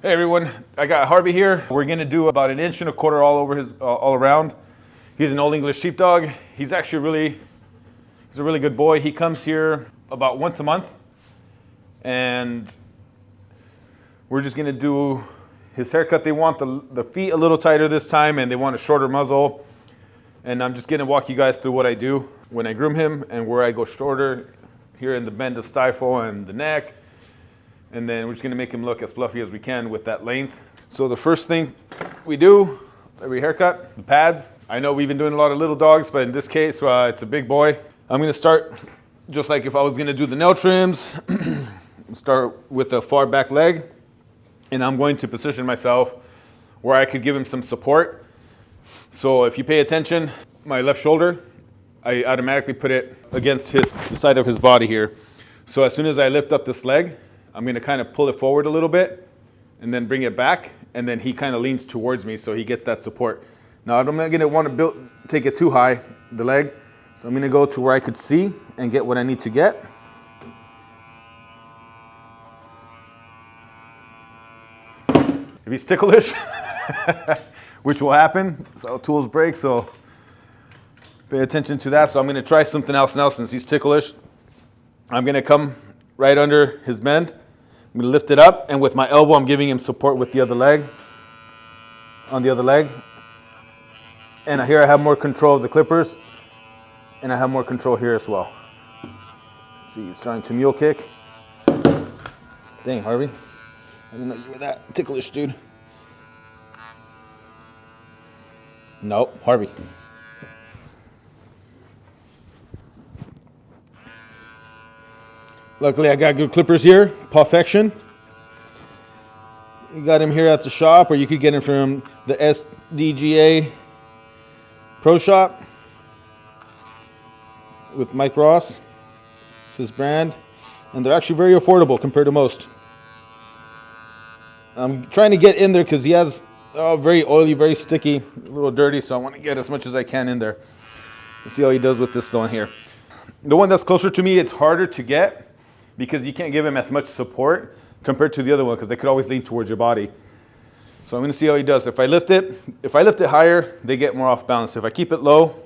Hey everyone, I got Harvey here. We're gonna do about 1.25 inches all around. He's an Old English sheepdog. He's actually he's a really good boy. He comes here about once a month, and we're just gonna do his haircut. They want the feet a little tighter this time, and they want a shorter muzzle. And I'm just gonna walk you guys through what I do when I groom him and where I go shorter here in the bend of stifle and the neck. And then we're just gonna make him look as fluffy as we can with that length. So the first thing we do, every haircut, the pads. I know we've been doing a lot of little dogs, but in this case, it's a big boy. I'm gonna start just like if I was gonna do the nail trims. Start with the far back leg, and I'm going to position myself where I could give him some support. So if you pay attention, my left shoulder, I automatically put it against the side of his body here. So as soon as I lift up this leg, I'm gonna kind of pull it forward a little bit and then bring it back, and then he kind of leans towards me so he gets that support. Now I'm not gonna want to take it too high, the leg, so I'm gonna go to where I could see and get what I need to get. If he's ticklish, which will happen, so tools break, so pay attention to that. So I'm gonna try something else now since he's ticklish. I'm gonna come right under his bend. I'm gonna lift it up, and with my elbow, I'm giving him support with the other leg, on the other leg. And here I have more control of the clippers, and I have more control here as well. See, he's trying to mule kick. Dang, Harvey. I didn't know you were that ticklish, dude. Nope, Harvey. Luckily, I got good clippers here, perfection. You got him here at the shop, or you could get him from the SDGA Pro Shop with Mike Ross. It's his brand, and they're actually very affordable compared to most. I'm trying to get in there because he has very oily, very sticky, a little dirty, so I want to get as much as I can in there. Let's see how he does with this one here. The one that's closer to me, it's harder to get, because you can't give him as much support compared to the other one, because they could always lean towards your body. So I'm gonna see how he does. If I lift it higher, they get more off balance. If I keep it low,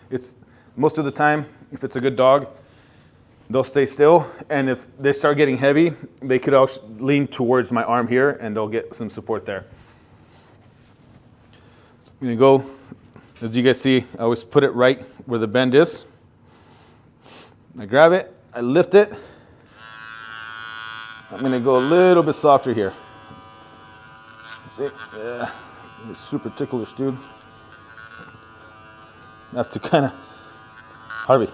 it's most of the time, if it's a good dog, they'll stay still. And if they start getting heavy, they could also lean towards my arm here, and they'll get some support there. So I'm gonna go, as you guys see, I always put it right where the bend is. I grab it, I lift it. I'm gonna go a little bit softer here. See? Yeah, he's super ticklish, dude. I have to kind of, Harvey.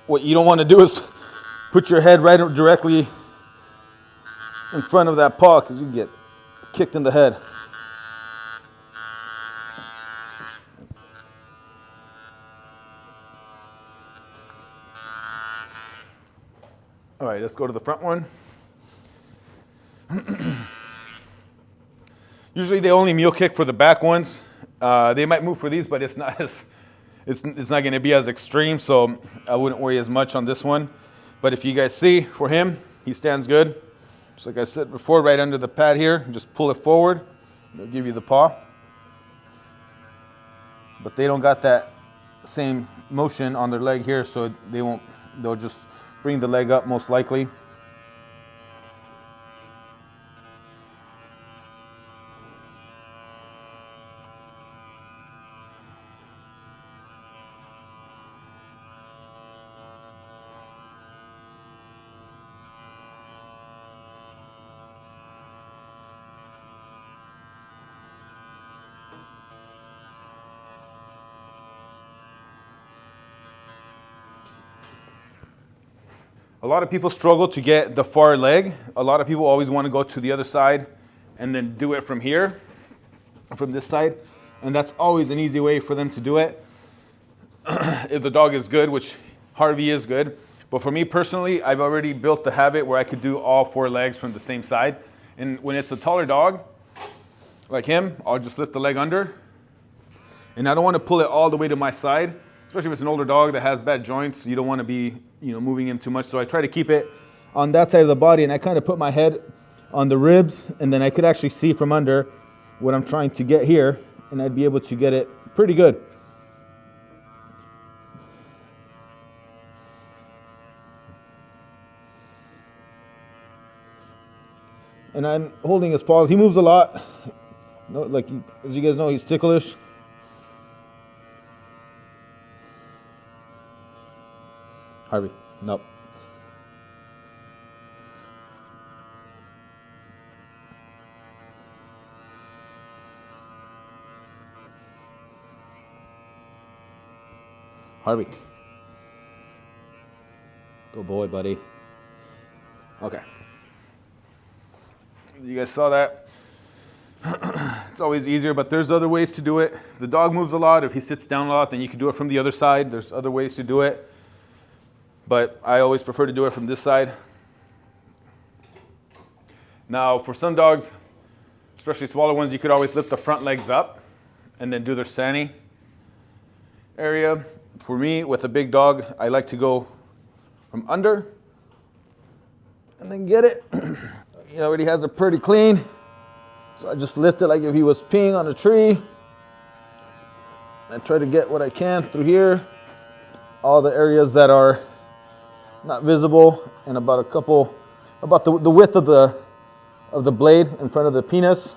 What you don't want to do is put your head right directly in front of that paw, because you get kicked in the head. All right, let's go to the front one. Usually they only mule kick for the back ones. They might move for these, but it's not going to be as extreme, so I wouldn't worry as much on this one. But if you guys see, for him, he stands good. Just like I said before, right under the pad here, just pull it forward. They'll give you the paw. But they don't got that same motion on their leg here, so they'll just bring the leg up most likely. A lot of people struggle to get the far leg. A lot of people always want to go to the other side and then do it from here, from this side. And that's always an easy way for them to do it. If the dog is good, which Harvey is good. But for me personally, I've already built the habit where I could do all 4 legs from the same side. And when it's a taller dog, like him, I'll just lift the leg under. And I don't want to pull it all the way to my side. Especially if it's an older dog that has bad joints, you don't want to be, moving him too much. So I try to keep it on that side of the body, and I kind of put my head on the ribs, and then I could actually see from under what I'm trying to get here, and I'd be able to get it pretty good. And I'm holding his paws. He moves a lot. No, like, as you guys know, he's ticklish. Harvey, nope. Harvey. Good boy, buddy. Okay. You guys saw that? It's always easier, but there's other ways to do it. If the dog moves a lot, if he sits down a lot, then you can do it from the other side. There's other ways to do it. But I always prefer to do it from this side. Now, for some dogs, especially smaller ones, you could always lift the front legs up and then do their sani area. For me, with a big dog, I like to go from under and then get it. He already has it pretty clean. So I just lift it like if he was peeing on a tree. I try to get what I can through here. All the areas that are not visible, and about the width of the blade in front of the penis.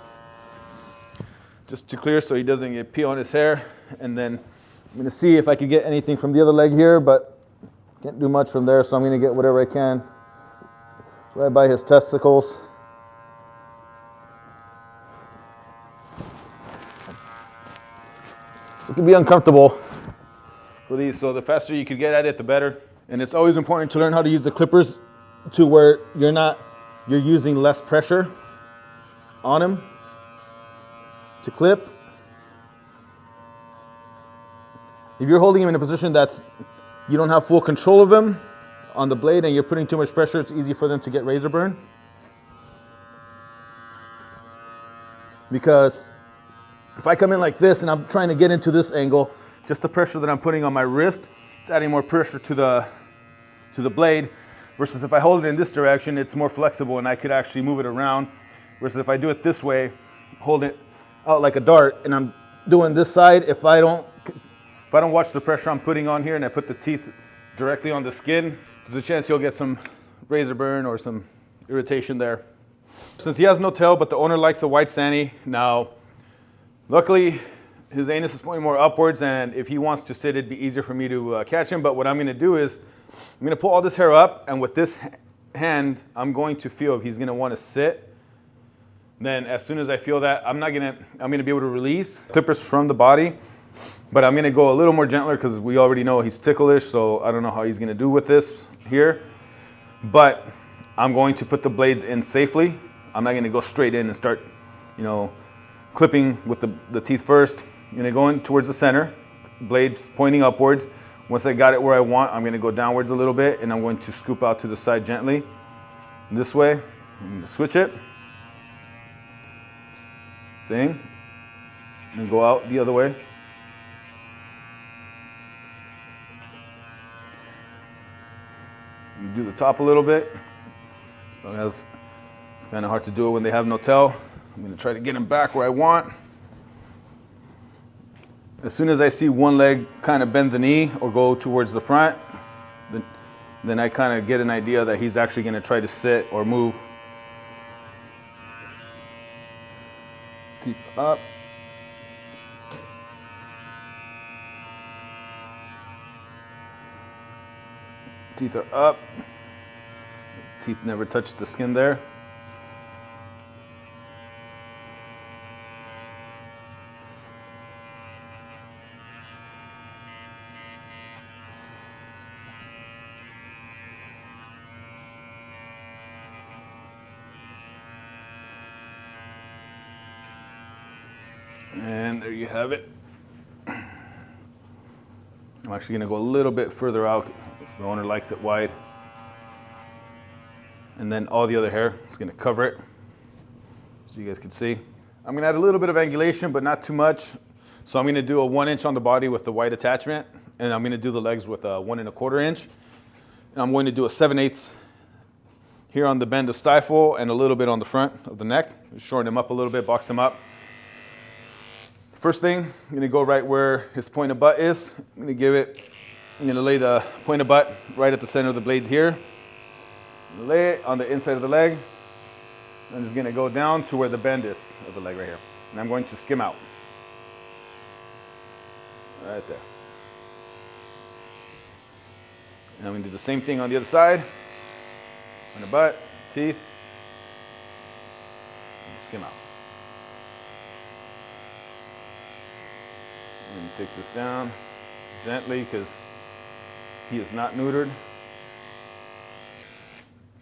Just to clear so he doesn't get pee on his hair. And then I'm gonna see if I can get anything from the other leg here, but can't do much from there, so I'm gonna get whatever I can right by his testicles. It can be uncomfortable for these, so the faster you can get at it, the better. And it's always important to learn how to use the clippers to where you're using less pressure on him to clip. If you're holding him in a position you don't have full control of him on the blade and you're putting too much pressure, it's easy for them to get razor burn. Because if I come in like this and I'm trying to get into this angle, just the pressure that I'm putting on my wrist, it's adding more pressure to the blade, versus if I hold it in this direction, it's more flexible and I could actually move it around. Versus if I do it this way, hold it out like a dart, and I'm doing this side, if I don't watch the pressure I'm putting on here and I put the teeth directly on the skin, there's a chance you'll get some razor burn or some irritation there. Since he has no tail, but the owner likes a white sani, now luckily, his anus is pointing more upwards, and if he wants to sit, it'd be easier for me to catch him. But what I'm gonna do is, I'm gonna pull all this hair up, and with this hand, I'm going to feel if he's gonna wanna sit. Then as soon as I feel that, I'm gonna be able to release clippers from the body, but I'm gonna go a little more gentler because we already know he's ticklish, so I don't know how he's gonna do with this here. But I'm going to put the blades in safely. I'm not gonna go straight in and start, clipping with the teeth first. I'm gonna go in towards the center, blades pointing upwards. Once I got it where I want, I'm gonna go downwards a little bit, and I'm going to scoop out to the side gently. This way, I'm gonna switch it. Same, and go out the other way. You do the top a little bit. So it's kind of hard to do it when they have no tail. I'm gonna try to get him back where I want. As soon as I see one leg kind of bend the knee or go towards the front, then I kind of get an idea that he's actually gonna try to sit or move. Teeth up. Teeth are up. His teeth never touch the skin there. And there you have it. I'm actually gonna go a little bit further out. The owner likes it wide. And then all the other hair is gonna cover it, so you guys can see. I'm gonna add a little bit of angulation, but not too much. So I'm gonna do a 1 inch on the body with the white attachment, and I'm gonna do the legs with a 1 1/4 inch. And I'm going to do a 7/8 here on the bend of stifle and a little bit on the front of the neck. Shorten him up a little bit, box him up. First thing, I'm gonna go right where his point of butt is. I'm gonna lay the point of butt right at the center of the blades here. Lay it on the inside of the leg. I'm just gonna go down to where the bend is of the leg right here. And I'm going to skim out. Right there. And I'm gonna do the same thing on the other side. On the butt, teeth, and skim out. I'm gonna take this down gently because he is not neutered.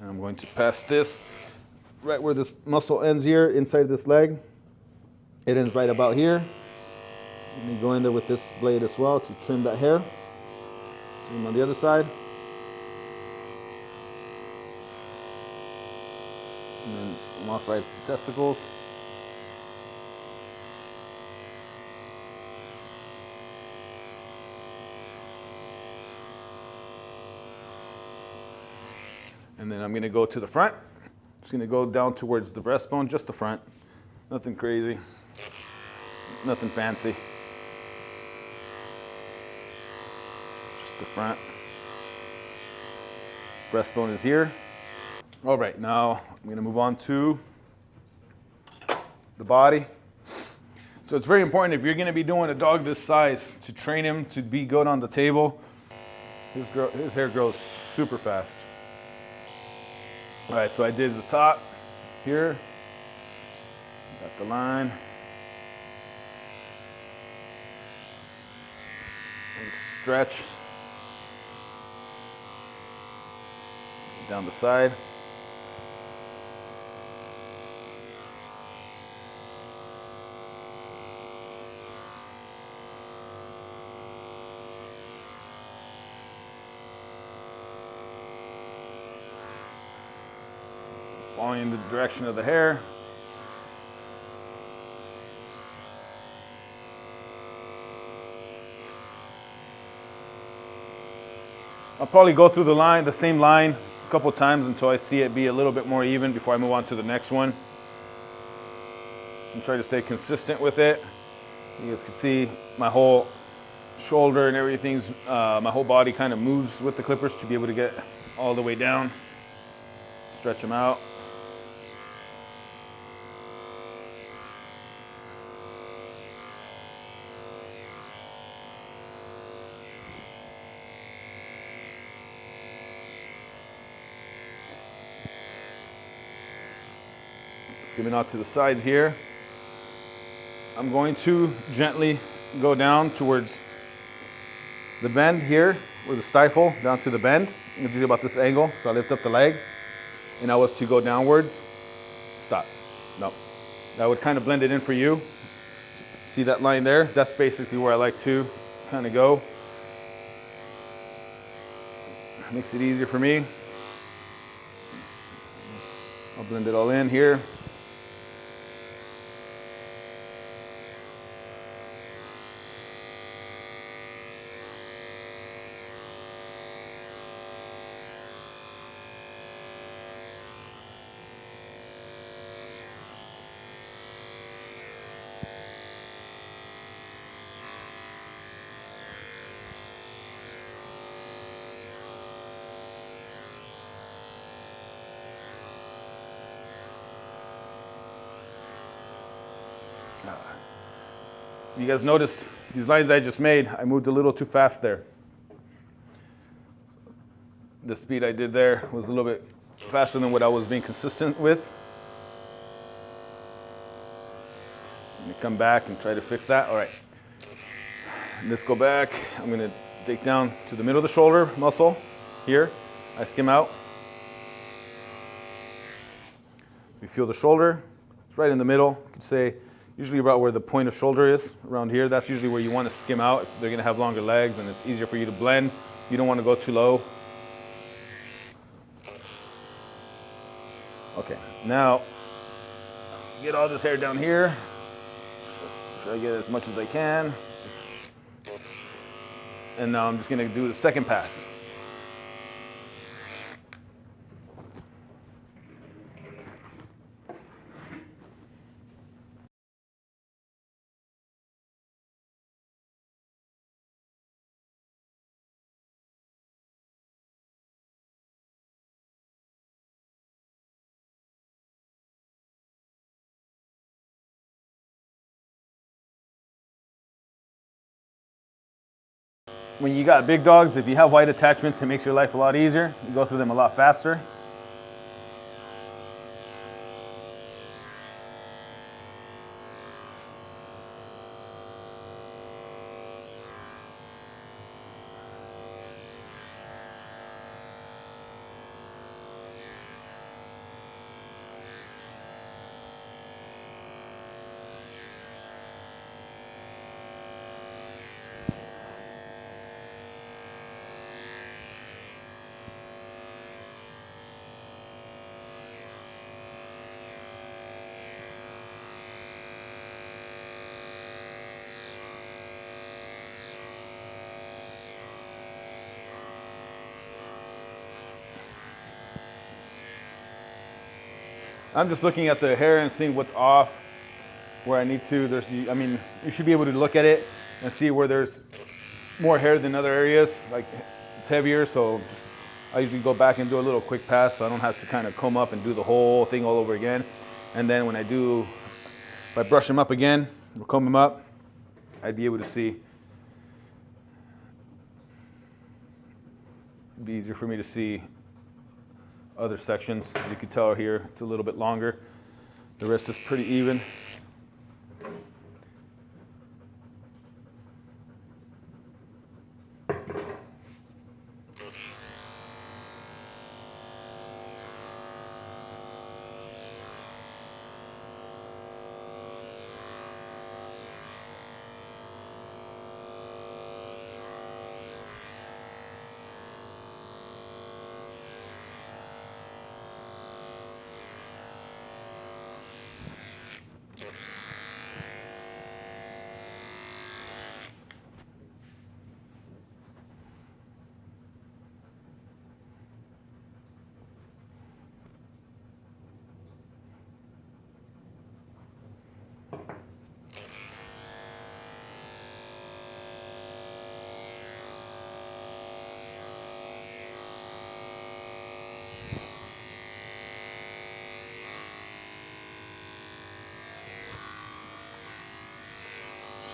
And I'm going to pass this right where this muscle ends here, inside of this leg. It ends right about here. Let me go in there with this blade as well to trim that hair. Same on the other side. And then I'm off right at the testicles. And then I'm going to go to the front. Just going to go down towards the breastbone, just the front. Nothing crazy, nothing fancy. Just the front. Breastbone is here. All right, now I'm going to move on to the body. So it's very important if you're going to be doing a dog this size to train him to be good on the table. His hair grows super fast. All right, so I did the top here. Got the line. And stretch down the side. Following in the direction of the hair. I'll probably go through the same line a couple times until I see it be a little bit more even before I move on to the next one. And try to stay consistent with it. You guys can see my whole shoulder and everything's, my whole body kind of moves with the clippers to be able to get all the way down. Stretch them out. Skimming out to the sides here. I'm going to gently go down towards the bend here, where the stifle, down to the bend. It's usually about this angle, so I lift up the leg. And I was to go downwards, stop. No, that would kind of blend it in for you. See that line there? That's basically where I like to kind of go. Makes it easier for me. I'll blend it all in here. You guys noticed these lines I just made, I moved a little too fast there. The speed I did there was a little bit faster than what I was being consistent with. Let me come back and try to fix that. All right, let's go back. I'm gonna take down to the middle of the shoulder muscle here. I skim out. You feel the shoulder, it's right in the middle. You could say usually about where the point of shoulder is, around here. That's usually where you want to skim out. If they're going to have longer legs and it's easier for you to blend. You don't want to go too low. Okay, now get all this hair down here. Try to get as much as I can. And now I'm just going to do the second pass. when you got big dogs, if you have white attachments, it makes your life a lot easier. You go through them a lot faster. I'm just looking at the hair and seeing what's off, where I need to. I mean, you should be able to look at it and see where there's more hair than other areas. Like it's heavier, so I usually go back and do a little quick pass, so I don't have to kind of comb up and do the whole thing all over again. And then when if I brush them up again, or comb them up, I'd be able to see. It'd be easier for me to see other sections. As you can tell here, it's a little bit longer. The rest is pretty even.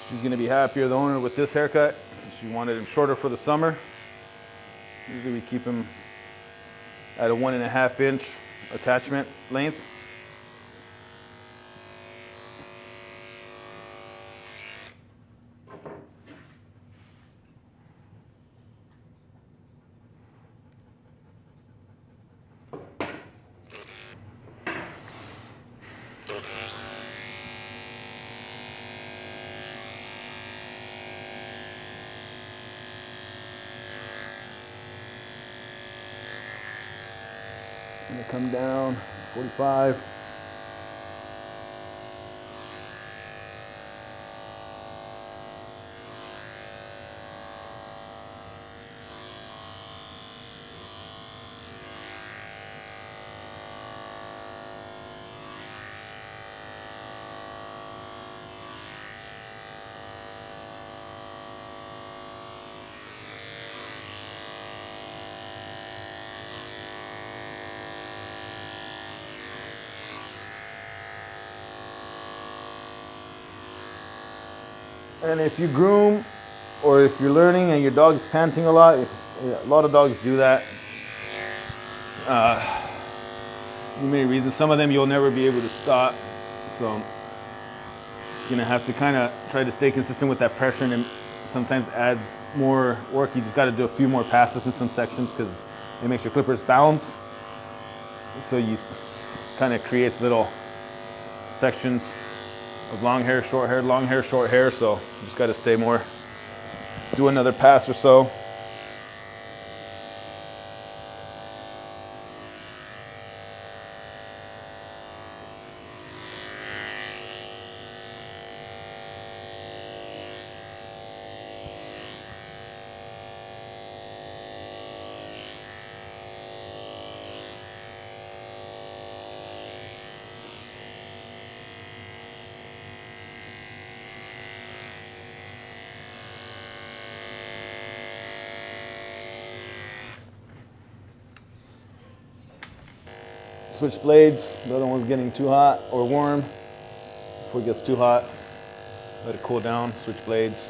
She's gonna be happier, the owner, with this haircut, since she wanted him shorter for the summer. Usually we keep him at a 1.5 inch attachment length. I'm gonna come down 45. And if you groom, or if you're learning and your dog is panting a lot of dogs do that. For many reasons. Some of them you'll never be able to stop. So it's gonna have to kind of try to stay consistent with that pressure, and it sometimes adds more work. You just got to do a few more passes in some sections because it makes your clippers bounce. So you kind of creates little sections of long hair, short hair, long hair, short hair. So you just got to stay more, do another pass or so. Switch blades. The other one's getting too hot or warm. Before it gets too hot, let it cool down. Switch blades.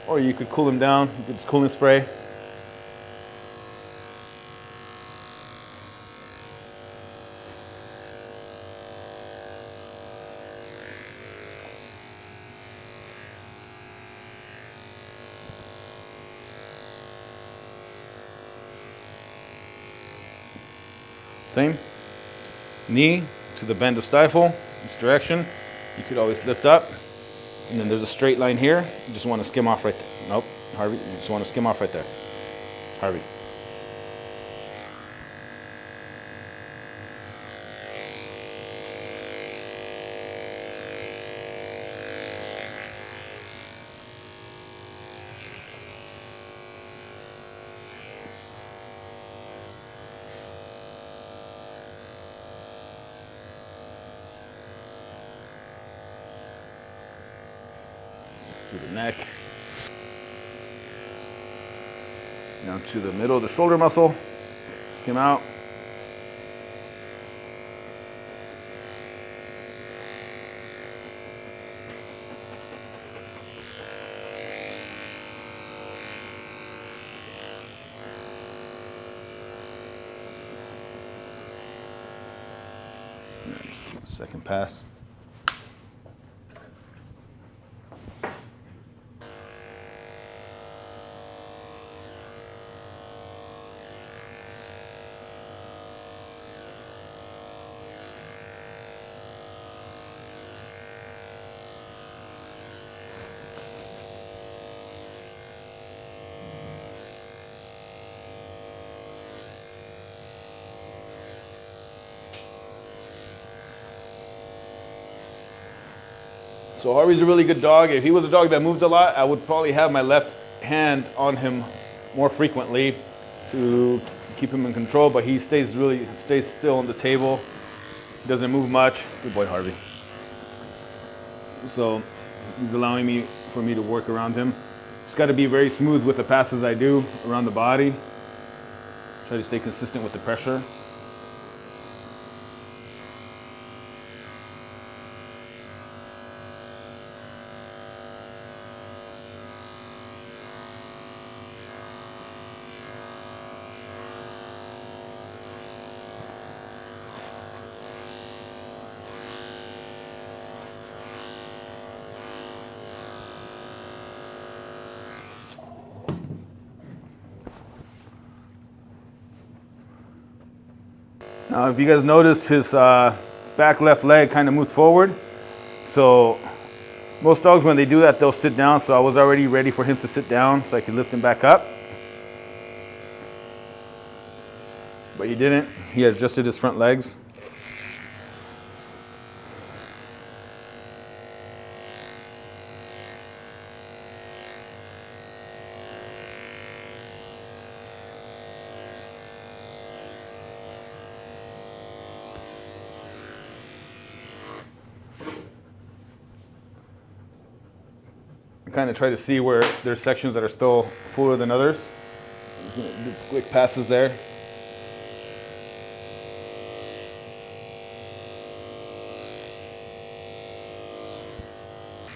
or you could cool him down. You could just cooling spray. Same. Knee to the bend of stifle, this direction. You could always lift up, and then there's a straight line here. You just want to skim off right there. Nope, Harvey, you just want to skim off right there. Harvey. To the neck, down to the middle of the shoulder muscle, skim out. Just do a second pass. So Harvey's a really good dog. If he was a dog that moved a lot, I would probably have my left hand on him more frequently to keep him in control, but he stays still on the table. He doesn't move much. Good boy, Harvey. So he's allowing for me to work around him. Just got to be very smooth with the passes I do around the body. Try to stay consistent with the pressure. Now, if you guys noticed, his back left leg kind of moved forward. So most dogs, when they do that, they'll sit down. So I was already ready for him to sit down so I could lift him back up. But he didn't. He adjusted his front legs. Kind of try to see where there's sections that are still fuller than others. Just gonna do quick passes there.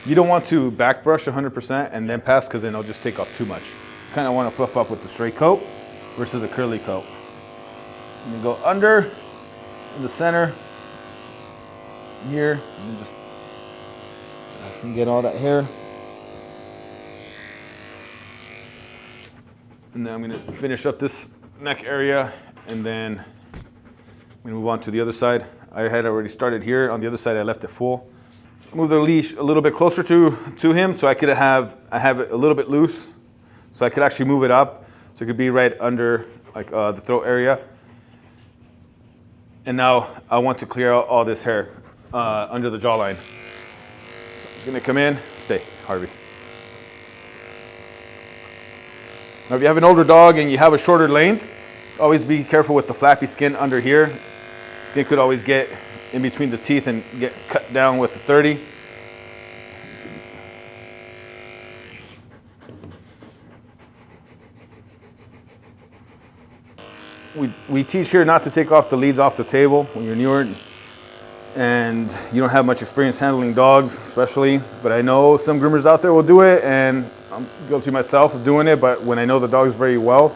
You don't want to back brush 100% and then pass, because then it'll just take off too much. You kind of want to fluff up with the straight coat versus a curly coat. And then go under, in the center, here, and just pass and get all that hair. And then I'm gonna finish up this neck area, and then I'm gonna move on to the other side. I had already started here. On the other side, I left it full. Move the leash a little bit closer to him, so I have it a little bit loose, so I could actually move it up, so it could be right under like the throat area. And now I want to clear out all this hair under the jawline. So I'm just gonna come in, stay, Harvey. Now, if you have an older dog and you have a shorter length, always be careful with the flappy skin under here. Skin could always get in between the teeth and get cut down with the 30. We teach here not to take off the leads off the table when you're newer and you don't have much experience handling dogs, especially. But I know some groomers out there will do it, and I'm guilty myself of doing it, but when I know the dogs very well,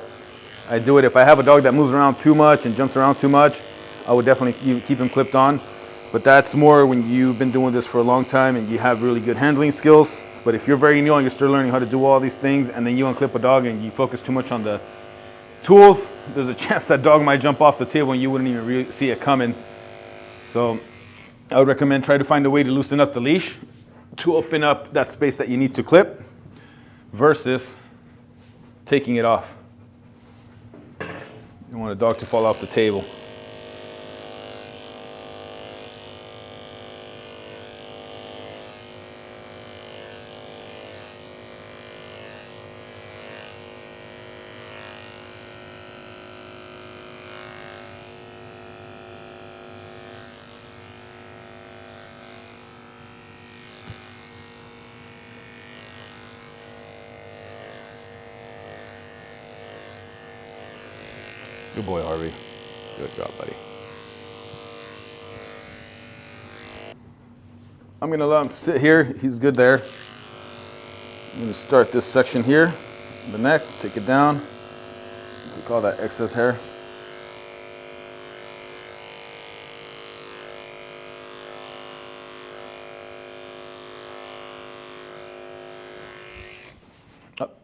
I do it. If I have a dog that moves around too much and jumps around too much, I would definitely keep him clipped on. But that's more when you've been doing this for a long time and you have really good handling skills. But if you're very new and you're still learning how to do all these things, and then you unclip a dog and you focus too much on the tools, there's a chance that dog might jump off the table and you wouldn't even really see it coming. So I would recommend try to find a way to loosen up the leash to open up that space that you need to clip versus taking it off. You don't want a dog to fall off the table. Good boy, Harvey. Good job, buddy. I'm gonna let him sit here. He's good there. I'm gonna start this section here, the neck, take it down, take all that excess hair. Up.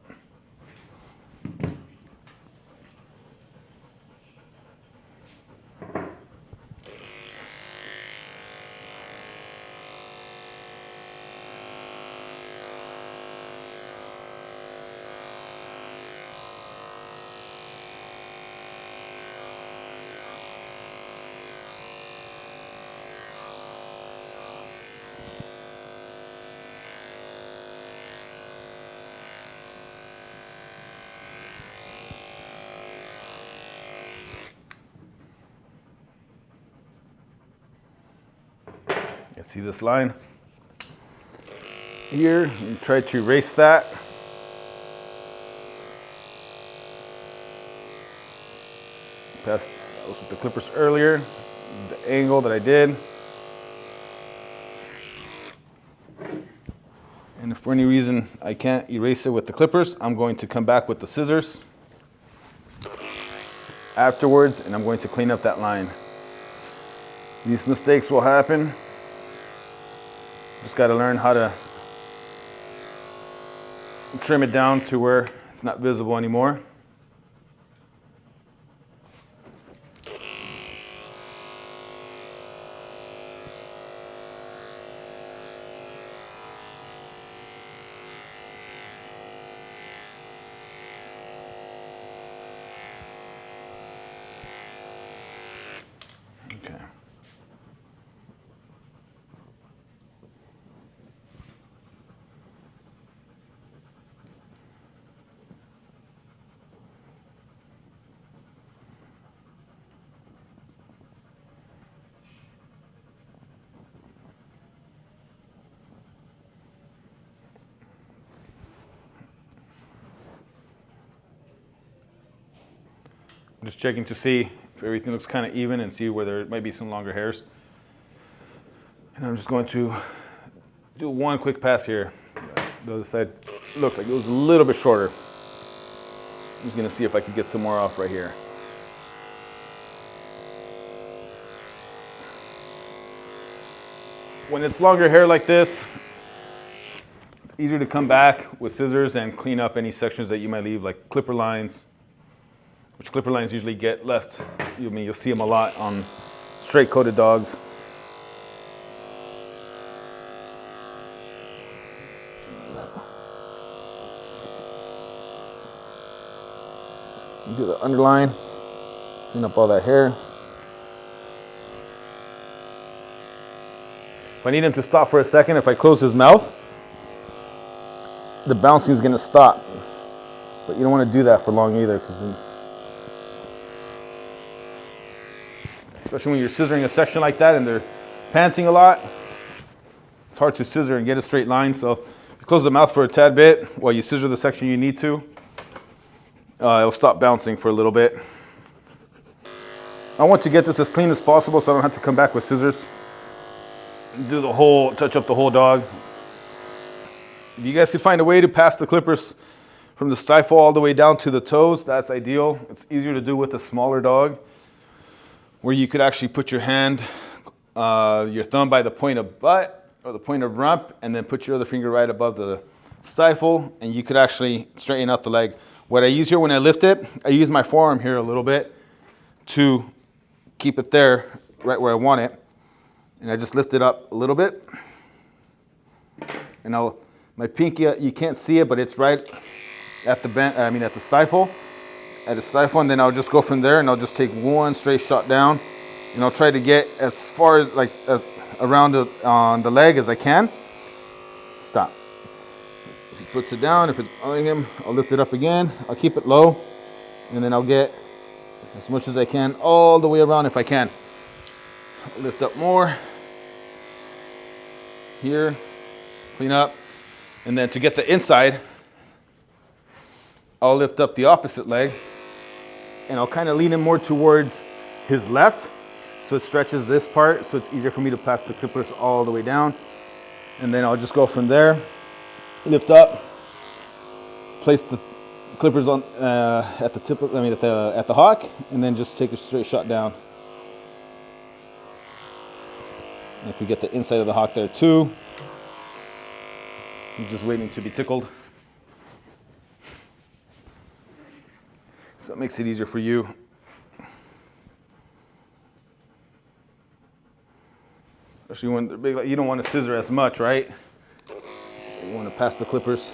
You see this line here? You try to erase that. Past that was with the clippers earlier, the angle that I did. And if for any reason I can't erase it with the clippers, I'm going to come back with the scissors afterwards, and I'm going to clean up that line. These mistakes will happen. Just got to learn how to trim it down to where it's not visible anymore. Okay. I'm just checking to see if everything looks kind of even and see where there might be some longer hairs. And I'm just going to do one quick pass here. The other side looks like it was a little bit shorter. I'm just going to see if I can get some more off right here. When it's longer hair like this, it's easier to come back with scissors and clean up any sections that you might leave, like clipper lines, which clipper lines usually get left. You'll see them a lot on straight coated dogs. You do the underline, clean up all that hair. If I need him to stop for a second, if I close his mouth, the bouncing is going to stop. But you don't want to do that for long either, because then, especially when you're scissoring a section like that and they're panting a lot, it's hard to scissor and get a straight line. So if you close the mouth for a tad bit while you scissor the section you need to, it'll stop bouncing for a little bit. I want to get this as clean as possible so I don't have to come back with scissors. Do the whole, touch up the whole dog. If you guys could find a way to pass the clippers from the stifle all the way down to the toes, that's ideal. It's easier to do with a smaller dog, where you could actually put your hand, your thumb by the point of butt or the point of rump, and then put your other finger right above the stifle, and you could actually straighten out the leg. What I use here when I lift it, I use my forearm here a little bit to keep it there right where I want it. And I just lift it up a little bit. And my pinky, you can't see it, but it's right at the stifle. At the stifle, and then I'll just go from there, and I'll just take one straight shot down, and I'll try to get as far as as around on the leg as I can. Stop. If he puts it down, if it's bothering him, I'll lift it up again. I'll keep it low, and then I'll get as much as I can all the way around if I can. I'll lift up more. Here, clean up, and then to get the inside, I'll lift up the opposite leg, and I'll kind of lean him more towards his left, so it stretches this part, so it's easier for me to pass the clippers all the way down. And then I'll just go from there, lift up, place the clippers on at the tip, at the hock, and then just take a straight shot down. And if you get the inside of the hock there too, you're just waiting to be tickled. So it makes it easier for you. Especially when they're big, you don't want to scissor as much, right? So you want to pass the clippers.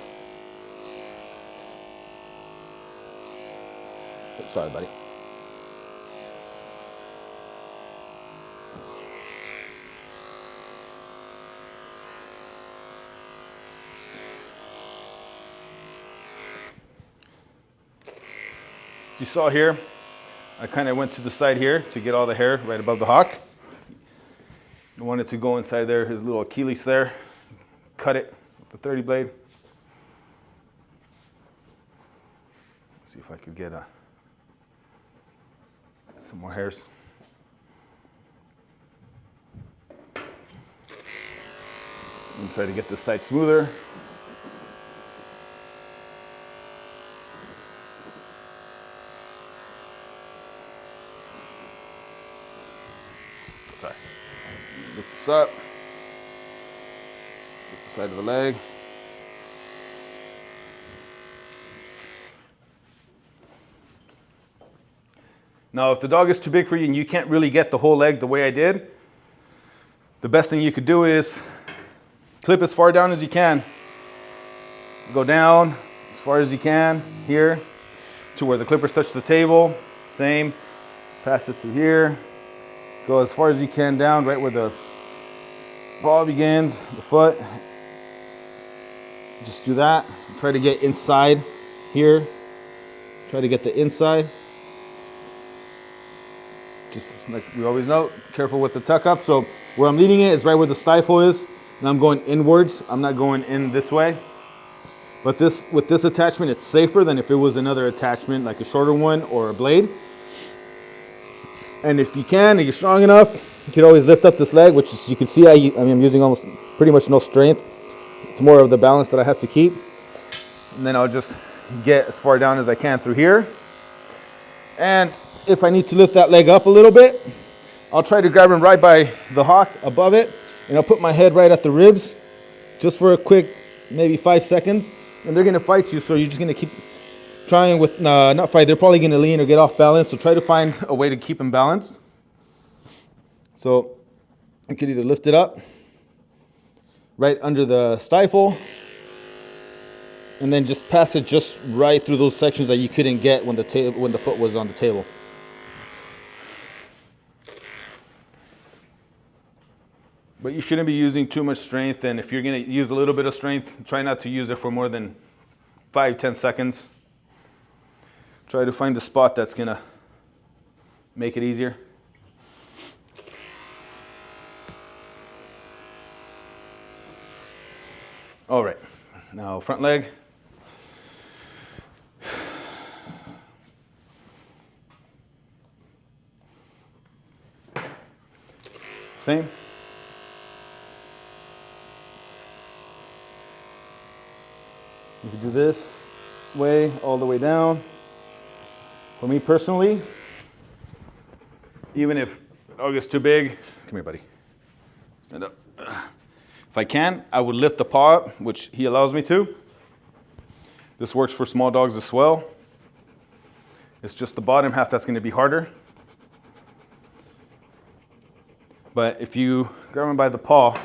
Oh, sorry, buddy. You saw here, I kind of went to the side here to get all the hair right above the hock. I wanted to go inside there, his little Achilles there, cut it with the 30 blade. See if I could get some more hairs. And try to get this side smoother. Sorry. Lift this up. Lift the side of the leg. Now, if the dog is too big for you and you can't really get the whole leg the way I did, the best thing you could do is clip as far down as you can. Go down as far as you can here to where the clippers touch the table. Same. Pass it through here. Go as far as you can down, right where the paw begins, the foot. Just do that. Try to get inside here. Try to get the inside. Just like we always know, careful with the tuck up. So where I'm leading it is right where the stifle is, and I'm going inwards. I'm not going in this way. But with this attachment, it's safer than if it was another attachment, like a shorter one or a blade. And if you can, if you're strong enough, you can always lift up this leg, which is, you can see I'm using almost pretty much no strength. It's more of the balance that I have to keep. And then I'll just get as far down as I can through here. And if I need to lift that leg up a little bit, I'll try to grab him right by the hock above it, and I'll put my head right at the ribs just for a quick, maybe 5 seconds. And they're gonna fight you, so you're just gonna keep trying with, not fight, they're probably gonna lean or get off balance, so try to find a way to keep them balanced. So you could either lift it up right under the stifle, and then just pass it just right through those sections that you couldn't get when the foot was on the table. But you shouldn't be using too much strength, and if you're gonna use a little bit of strength, try not to use it for more than 5-10 seconds. Try to find the spot that's gonna make it easier. All right, now front leg. Same. You do this way, all the way down. For me personally, even if the dog is too big, come here, buddy. Stand up. If I can, I would lift the paw up, which he allows me to. This works for small dogs as well. It's just the bottom half that's going to be harder. But if you grab him by the paw,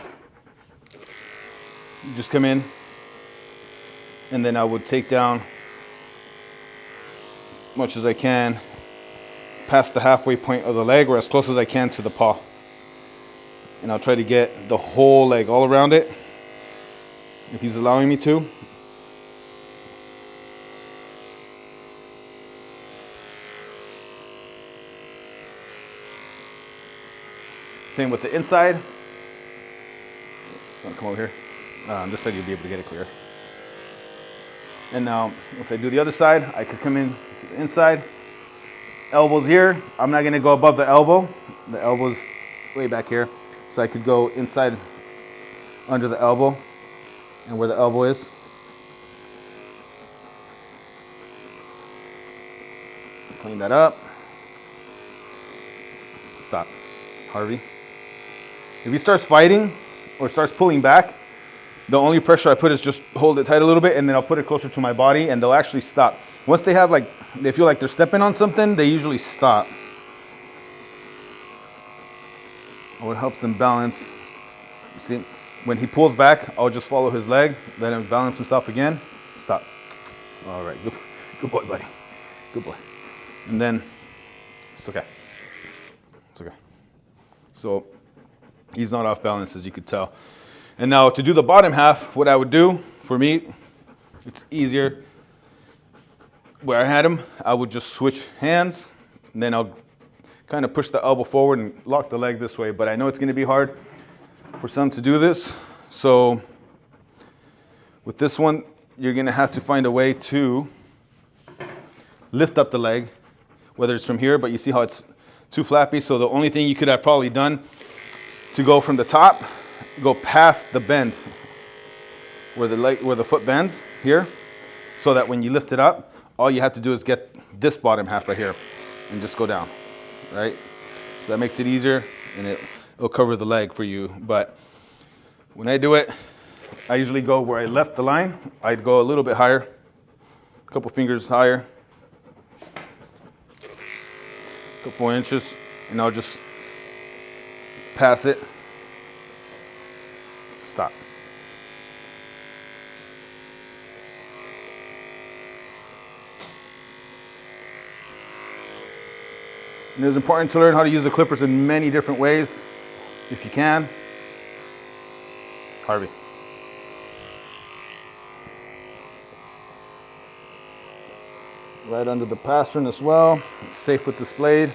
you just come in, and then I would take down as much as I can past the halfway point of the leg, or as close as I can to the paw. And I'll try to get the whole leg all around it, if he's allowing me to. Same with the inside. Want to come over here? On this side you'll be able to get it clear. And now, once I do the other side, I could come in to the inside. Elbows here. I'm not going to go above the elbow. The elbow's way back here. So I could go inside under the elbow and where the elbow is. Clean that up. Stop. Harvey. If he starts fighting or starts pulling back, the only pressure I put is just hold it tight a little bit, and then I'll put it closer to my body, and they'll actually stop. Once they have they feel like they're stepping on something, they usually stop. Or it helps them balance. You see, when he pulls back, I'll just follow his leg, let him balance himself again. Stop. All right, good boy, buddy. Good boy. And then, it's okay. It's okay. So, he's not off balance, as you could tell. And now to do the bottom half, what I would do, for me, it's easier. Where I had him, I would just switch hands, and then I'll kind of push the elbow forward and lock the leg this way. But I know it's going to be hard for some to do this. So with this one, you're going to have to find a way to lift up the leg, whether it's from here, but you see how it's too flappy. So the only thing you could have probably done to go from the top, go past the bend where the foot bends here, so that when you lift it up, all you have to do is get this bottom half right here and just go down, right? So that makes it easier, and it'll cover the leg for you. But when I do it, I usually go where I left the line. I'd go a little bit higher, a couple fingers higher, a couple inches, and I'll just pass it. Stop. And it's important to learn how to use the clippers in many different ways, if you can. Harvey. Right under the pastern as well. It's safe with this blade.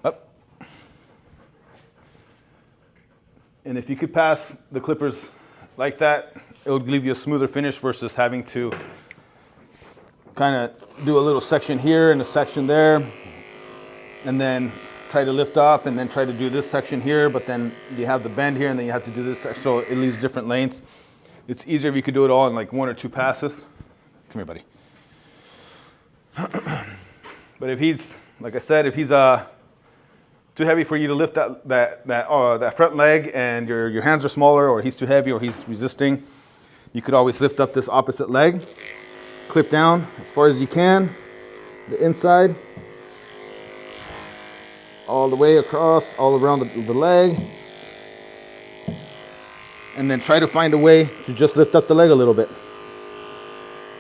Up. And if you could pass the clippers like that, it would give you a smoother finish versus having to kind of do a little section here and a section there, and then try to lift up, and then try to do this section here, but then you have the bend here, and then you have to do this section, so it leaves different lanes. It's easier if you could do it all in like 1 or 2 passes. Come here, buddy. But if he's, like I said, if he's too heavy for you to lift that front leg, and your hands are smaller, or he's too heavy, or he's resisting, you could always lift up this opposite leg, clip down as far as you can, the inside, all the way across, all around the leg, and then try to find a way to just lift up the leg a little bit.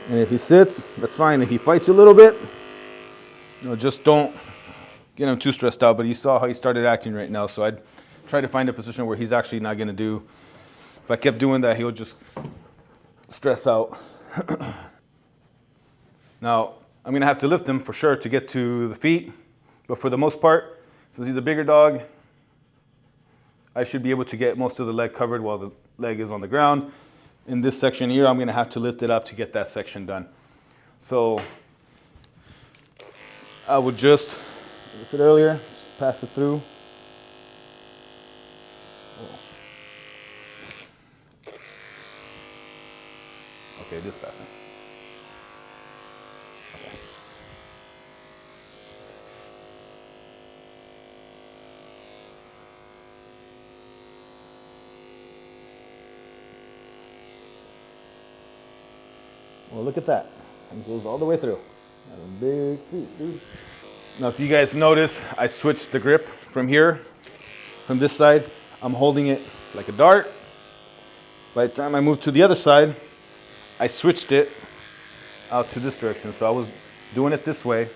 And if he sits, that's fine. If he fights you a little bit, just don't get him too stressed out. But you saw how he started acting right now, so I'd try to find a position where he's actually not going to do. If I kept doing that, he'll just stress out. Now, I'm going to have to lift him for sure to get to the feet, but for the most part, since he's a bigger dog, I should be able to get most of the leg covered while the leg is on the ground. In this section here, I'm going to have to lift it up to get that section done. So I would just, like I said earlier, just pass it through. Okay, this passing. Okay. Well, look at that. It goes all the way through. Got a big feet, dude. Now, if you guys notice, I switched the grip from here, from this side. I'm holding it like a dart. By the time I moved to the other side, I switched it out to this direction. So I was doing it this way.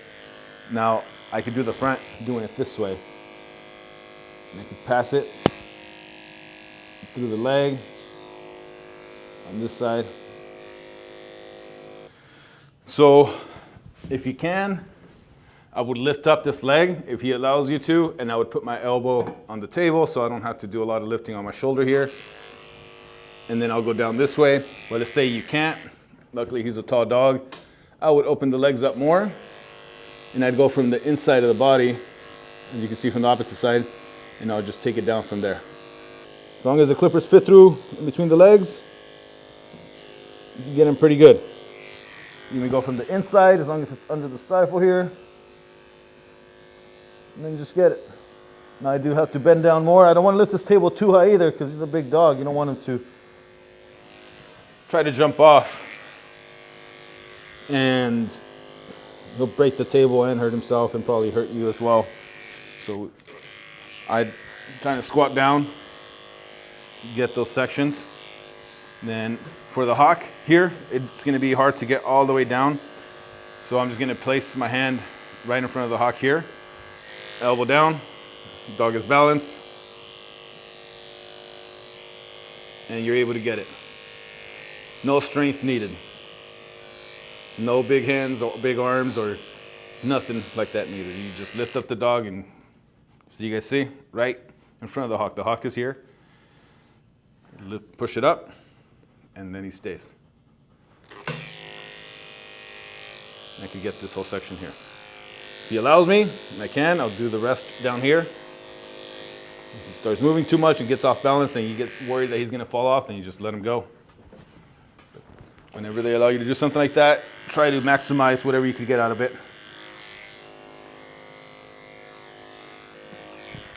Now I could do the front doing it this way. And I could pass it through the leg on this side. So if you can, I would lift up this leg if he allows you to, and I would put my elbow on the table so I don't have to do a lot of lifting on my shoulder here. And then I'll go down this way. But let's say you can't. Luckily, he's a tall dog. I would open the legs up more, and I'd go from the inside of the body, as you can see from the opposite side, and I'll just take it down from there. As long as the clippers fit through in between the legs, you can get them pretty good. You can go from the inside as long as it's under the stifle here, and then just get it. Now I do have to bend down more. I don't want to lift this table too high either because he's a big dog. You don't want him to Try to jump off. and he'll break the table and hurt himself and probably hurt you as well. So I'd kind of squat down to get those sections. Then for the hock here, it's going to be hard to get all the way down. So I'm just going to place my hand right in front of the hock here. Elbow down, dog is balanced, and you're able to get it. No strength needed. No big hands or big arms or nothing like that needed. You just lift up the dog and, so you guys see, right in front of the hock. The hock is here. Push it up, and then he stays. I can get this whole section here. If he allows me, and I can, I'll do the rest down here. If he starts moving too much and gets off balance and you get worried that he's gonna fall off, then you just let him go. Whenever they allow you to do something like that, try to maximize whatever you can get out of it.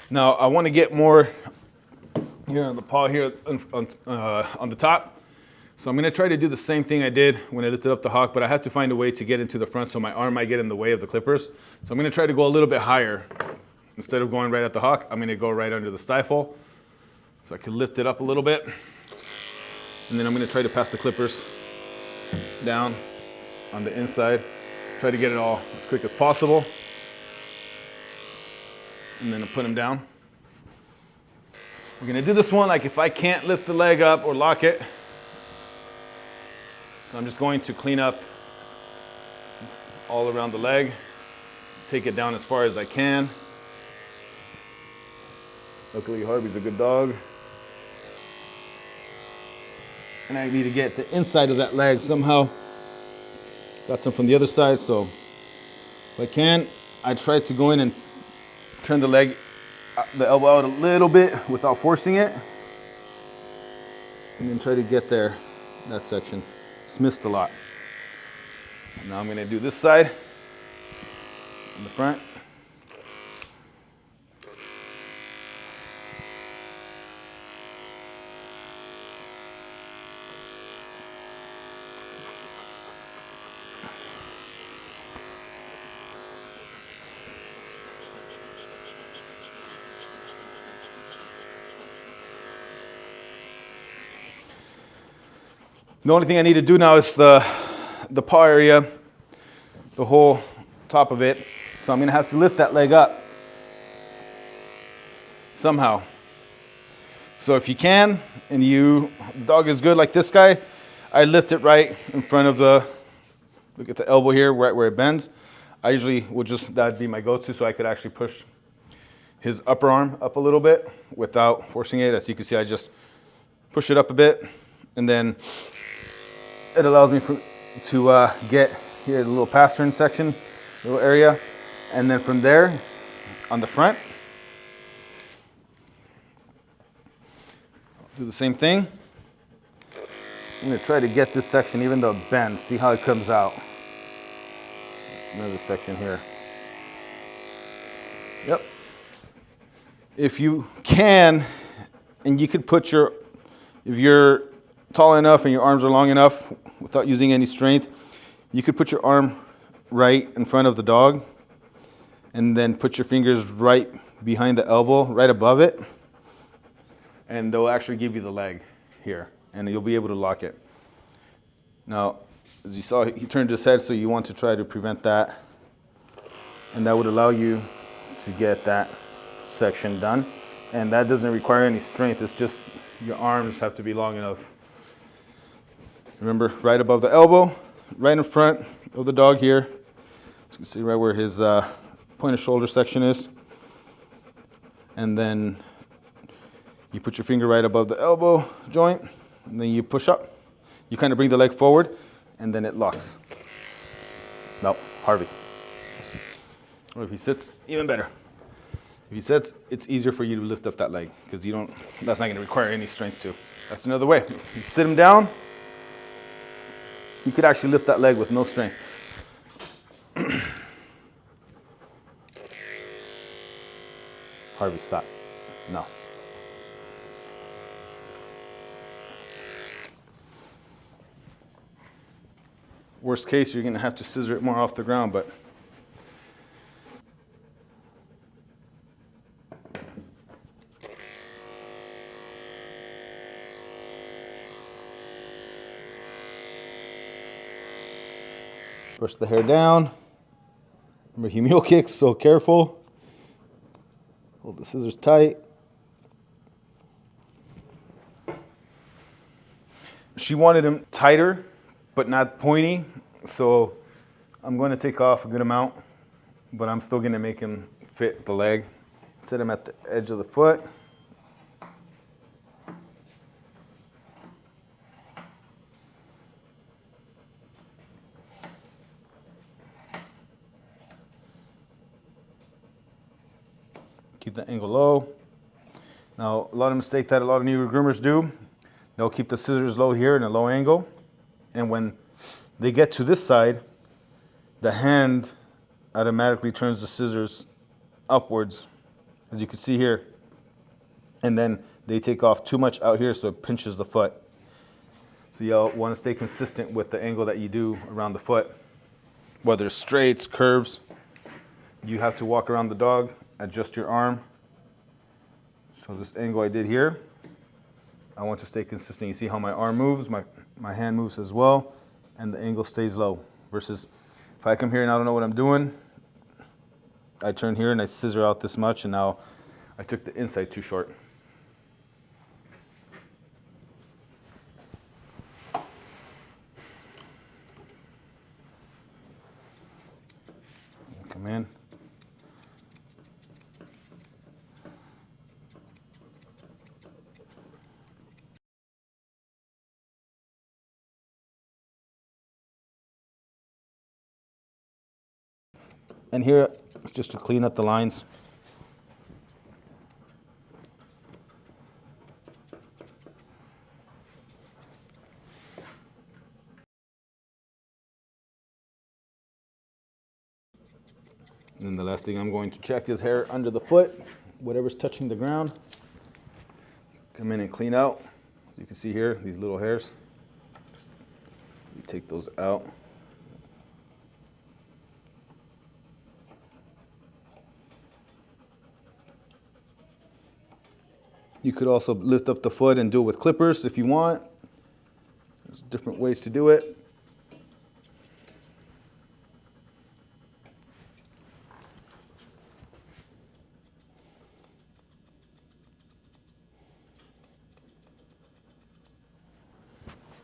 Now, I wanna get more here on the paw here on the top. So I'm gonna try to do the same thing I did when I lifted up the hock, but I had to find a way to get into the front so my arm might get in the way of the clippers. So I'm gonna try to go a little bit higher. Instead of going right at the hock, I'm gonna go right under the stifle. So I can lift it up a little bit. And then I'm gonna try to pass the clippers down on the inside. Try to get it all as quick as possible. And then I'll put them down. We're gonna do this one like if I can't lift the leg up or lock it. So I'm just going to clean up all around the leg, take it down as far as I can. Luckily, Harvey's a good dog. And I need to get the inside of that leg somehow. Got some from the other side, so if I can, I try to go in and turn the leg, the elbow out a little bit without forcing it. And then try to get there, that section. It's missed a lot. Now I'm gonna do this side in the front. The only thing I need to do now is the paw area, the whole top of it. So I'm gonna have to lift that leg up somehow. So if you can, and the dog is good like this guy, I lift it right in front of look at the elbow here, right where it bends. I usually would that'd be my go-to so I could actually push his upper arm up a little bit without forcing it. As you can see, I just push it up a bit, and then it allows me to get here the little pastern section, little area, and then from there on the front, do the same thing. I'm gonna try to get this section, even though it bends, see how it comes out. That's another section here. Yep. If you can, and you could put your, if you're tall enough and your arms are long enough without using any strength, you could put your arm right in front of the dog and then put your fingers right behind the elbow, right above it, and they'll actually give you the leg here, and you'll be able to lock it. Now, as you saw, he turned his head, so you want to try to prevent that, and that would allow you to get that section done. And that doesn't require any strength, it's just your arms have to be long enough. Remember, right above the elbow, right in front of the dog here. You can see right where his point of shoulder section is. And then you put your finger right above the elbow joint, and then you push up. You kind of bring the leg forward, and then it locks. No, Harvey. Or if he sits, even better. If he sits, it's easier for you to lift up that leg because that's not going to require any strength too. That's another way. You sit him down, you could actually lift that leg with no strength. Harvey, stop. No. Worst case, you're going to have to scissor it more off the ground, but brush the hair down. Remember, he mule kicks, so careful. Hold the scissors tight. She wanted him tighter, but not pointy, so I'm going to take off a good amount, but I'm still going to make him fit the leg. Set him at the edge of the foot. Keep the angle low. Now, a lot of mistake that a lot of newer groomers do, they'll keep the scissors low here in a low angle, and when they get to this side, the hand automatically turns the scissors upwards, as you can see here, and then they take off too much out here, so it pinches the foot. So you'll want to stay consistent with the angle that you do around the foot, whether it's straights, curves. You have to walk around the dog, adjust your arm. So this angle I did here, I want to stay consistent. You see how my arm moves, my hand moves as well, and the angle stays low. Versus if I come here and I don't know what I'm doing, I turn here and I scissor out this much, and now I took the inside too short. Come in. And here, it's just to clean up the lines. And then the last thing I'm going to check is hair under the foot, whatever's touching the ground. Come in and clean out. As you can see here, these little hairs. You take those out. You could also lift up the foot and do it with clippers if you want. There's different ways to do it.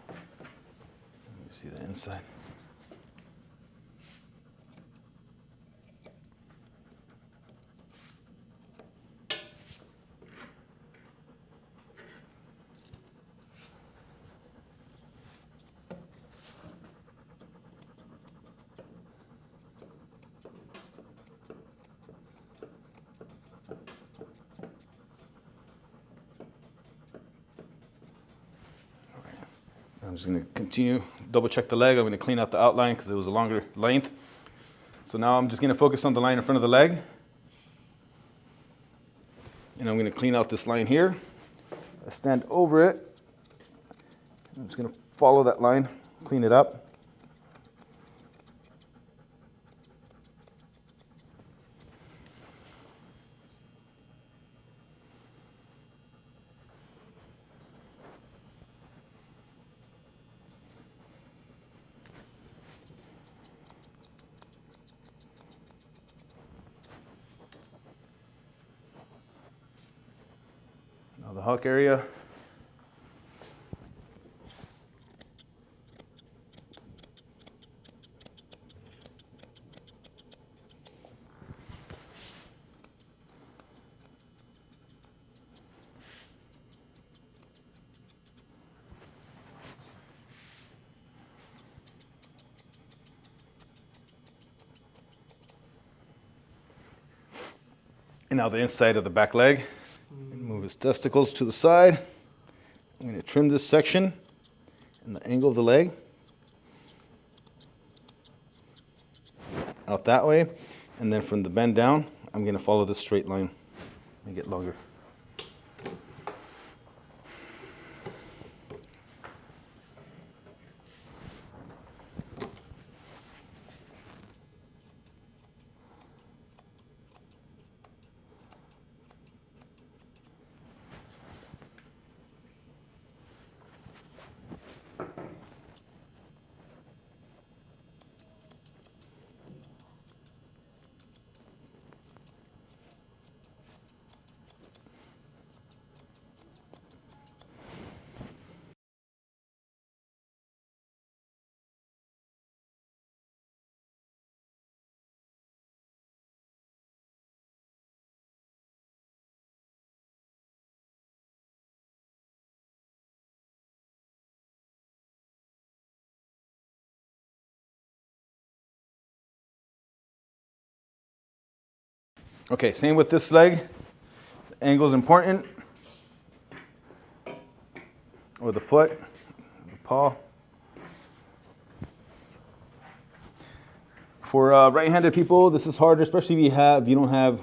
Let me see the inside. I'm just gonna continue, double check the leg. I'm gonna clean out the outline because it was a longer length. So now I'm just gonna focus on the line in front of the leg. And I'm gonna clean out this line here. I stand over it. I'm just gonna follow that line, clean it up. Now the hook area. And now the inside of the back leg. And move his testicles to the side. I'm going to trim this section and the angle of the leg out that way. And then from the bend down, I'm going to follow this straight line. Make it longer. Okay, same with this leg. The angle is important. Or the foot, the paw. For right-handed people, this is harder, especially if you don't have,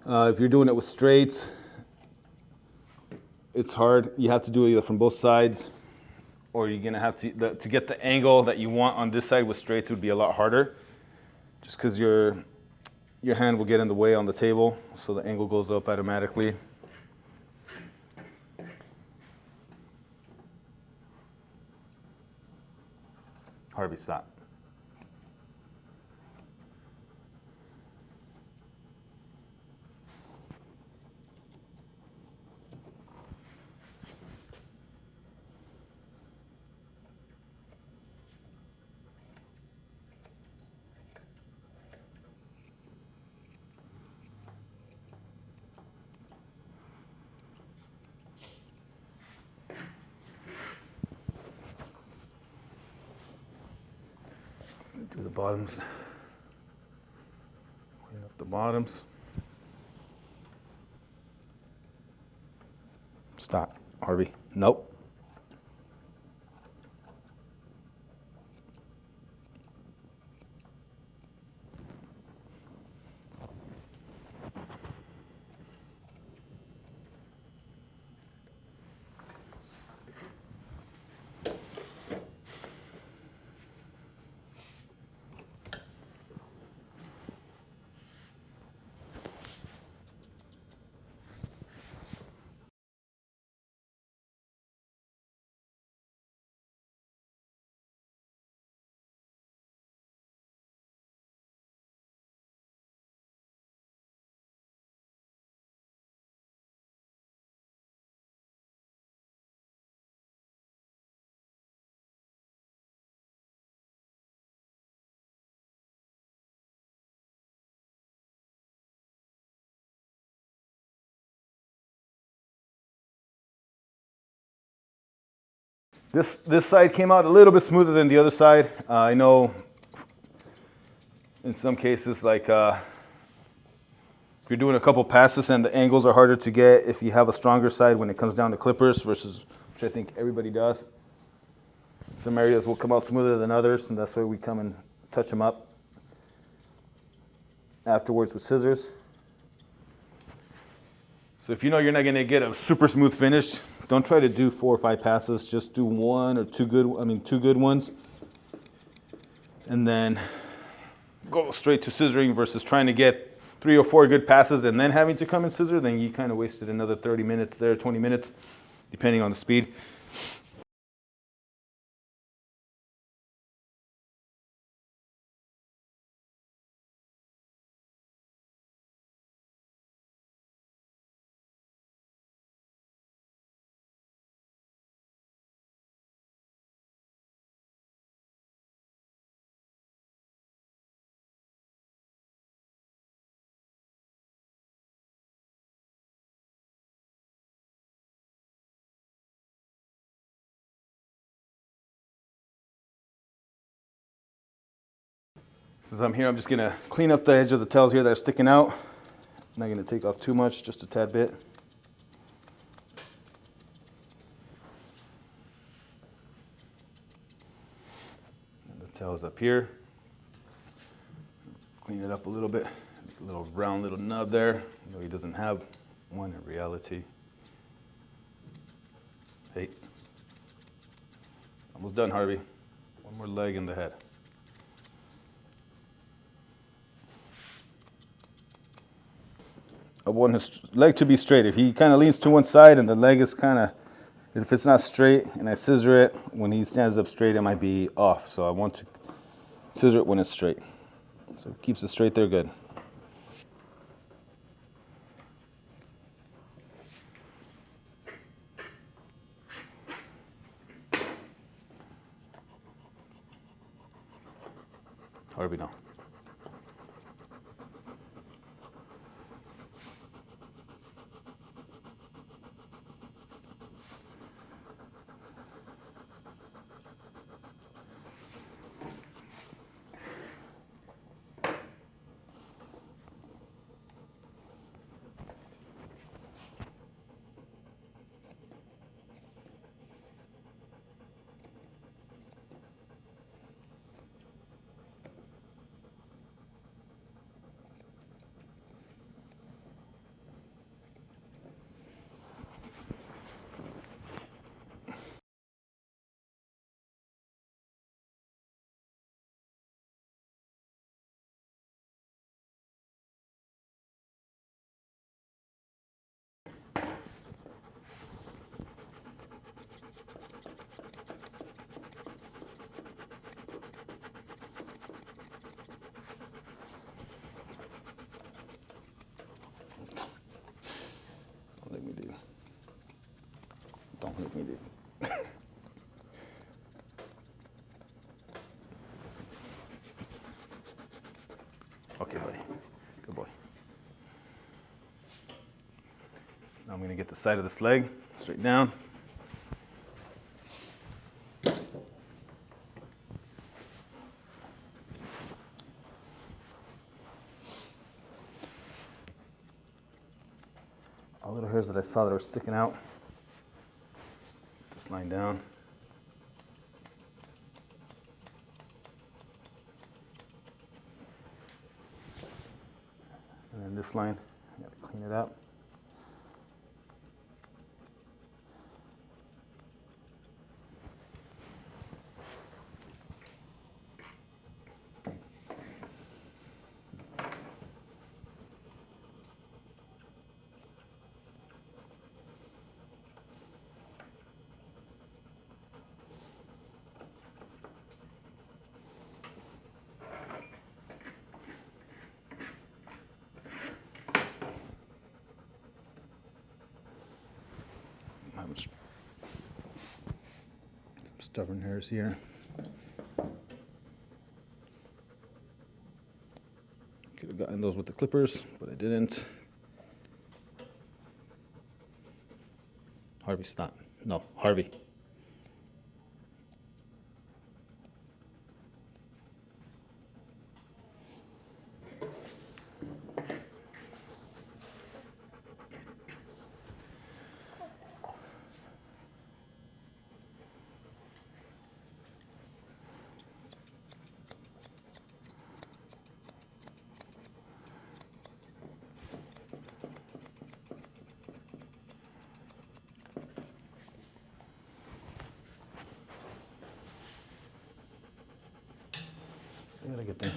if you're doing it with straights, it's hard. You have to do it either from both sides, or you're gonna have to get the angle that you want on this side with straights would be a lot harder, just because your hand will get in the way on the table, so the angle goes up automatically. Harvey, stop. Do the bottoms. Clean up the bottoms. Stop, Harvey. Nope. This side came out a little bit smoother than the other side. I know in some cases, like if you're doing a couple passes and the angles are harder to get if you have a stronger side when it comes down to clippers versus which I think everybody does. Some areas will come out smoother than others, and that's why we come and touch them up afterwards with scissors. So if you know you're not gonna get a super smooth finish, don't try to do 4 or 5 passes. Just do one or two good ones, and then go straight to scissoring versus trying to get 3 or 4 good passes and then having to come and scissor. Then you kind of wasted another 30 minutes there, 20 minutes, depending on the speed. Since I'm here, I'm just gonna clean up the edge of the tails here that are sticking out. I'm not gonna take off too much, just a tad bit. And the tail is up here. Clean it up a little bit. Make a little round little nub there. Though he doesn't have one in reality. Hey. Almost done, Harvey. One more leg in the head. I want his leg to be straight. If he kind of leans to one side and the leg is kind of, if it's not straight and I scissor it, when he stands up straight, it might be off. So I want to scissor it when it's straight. So it keeps it straight there, good. Harvey, no. Don't let me do. Don't let me do. Okay, buddy. Good boy. Now I'm going to get the side of this leg straight down. All little hairs that I saw that were sticking out. This line down. And then this line, I gotta clean it up. Some stubborn hairs here. Could have gotten those with the clippers, but I didn't. Harvey, stop. No, Harvey.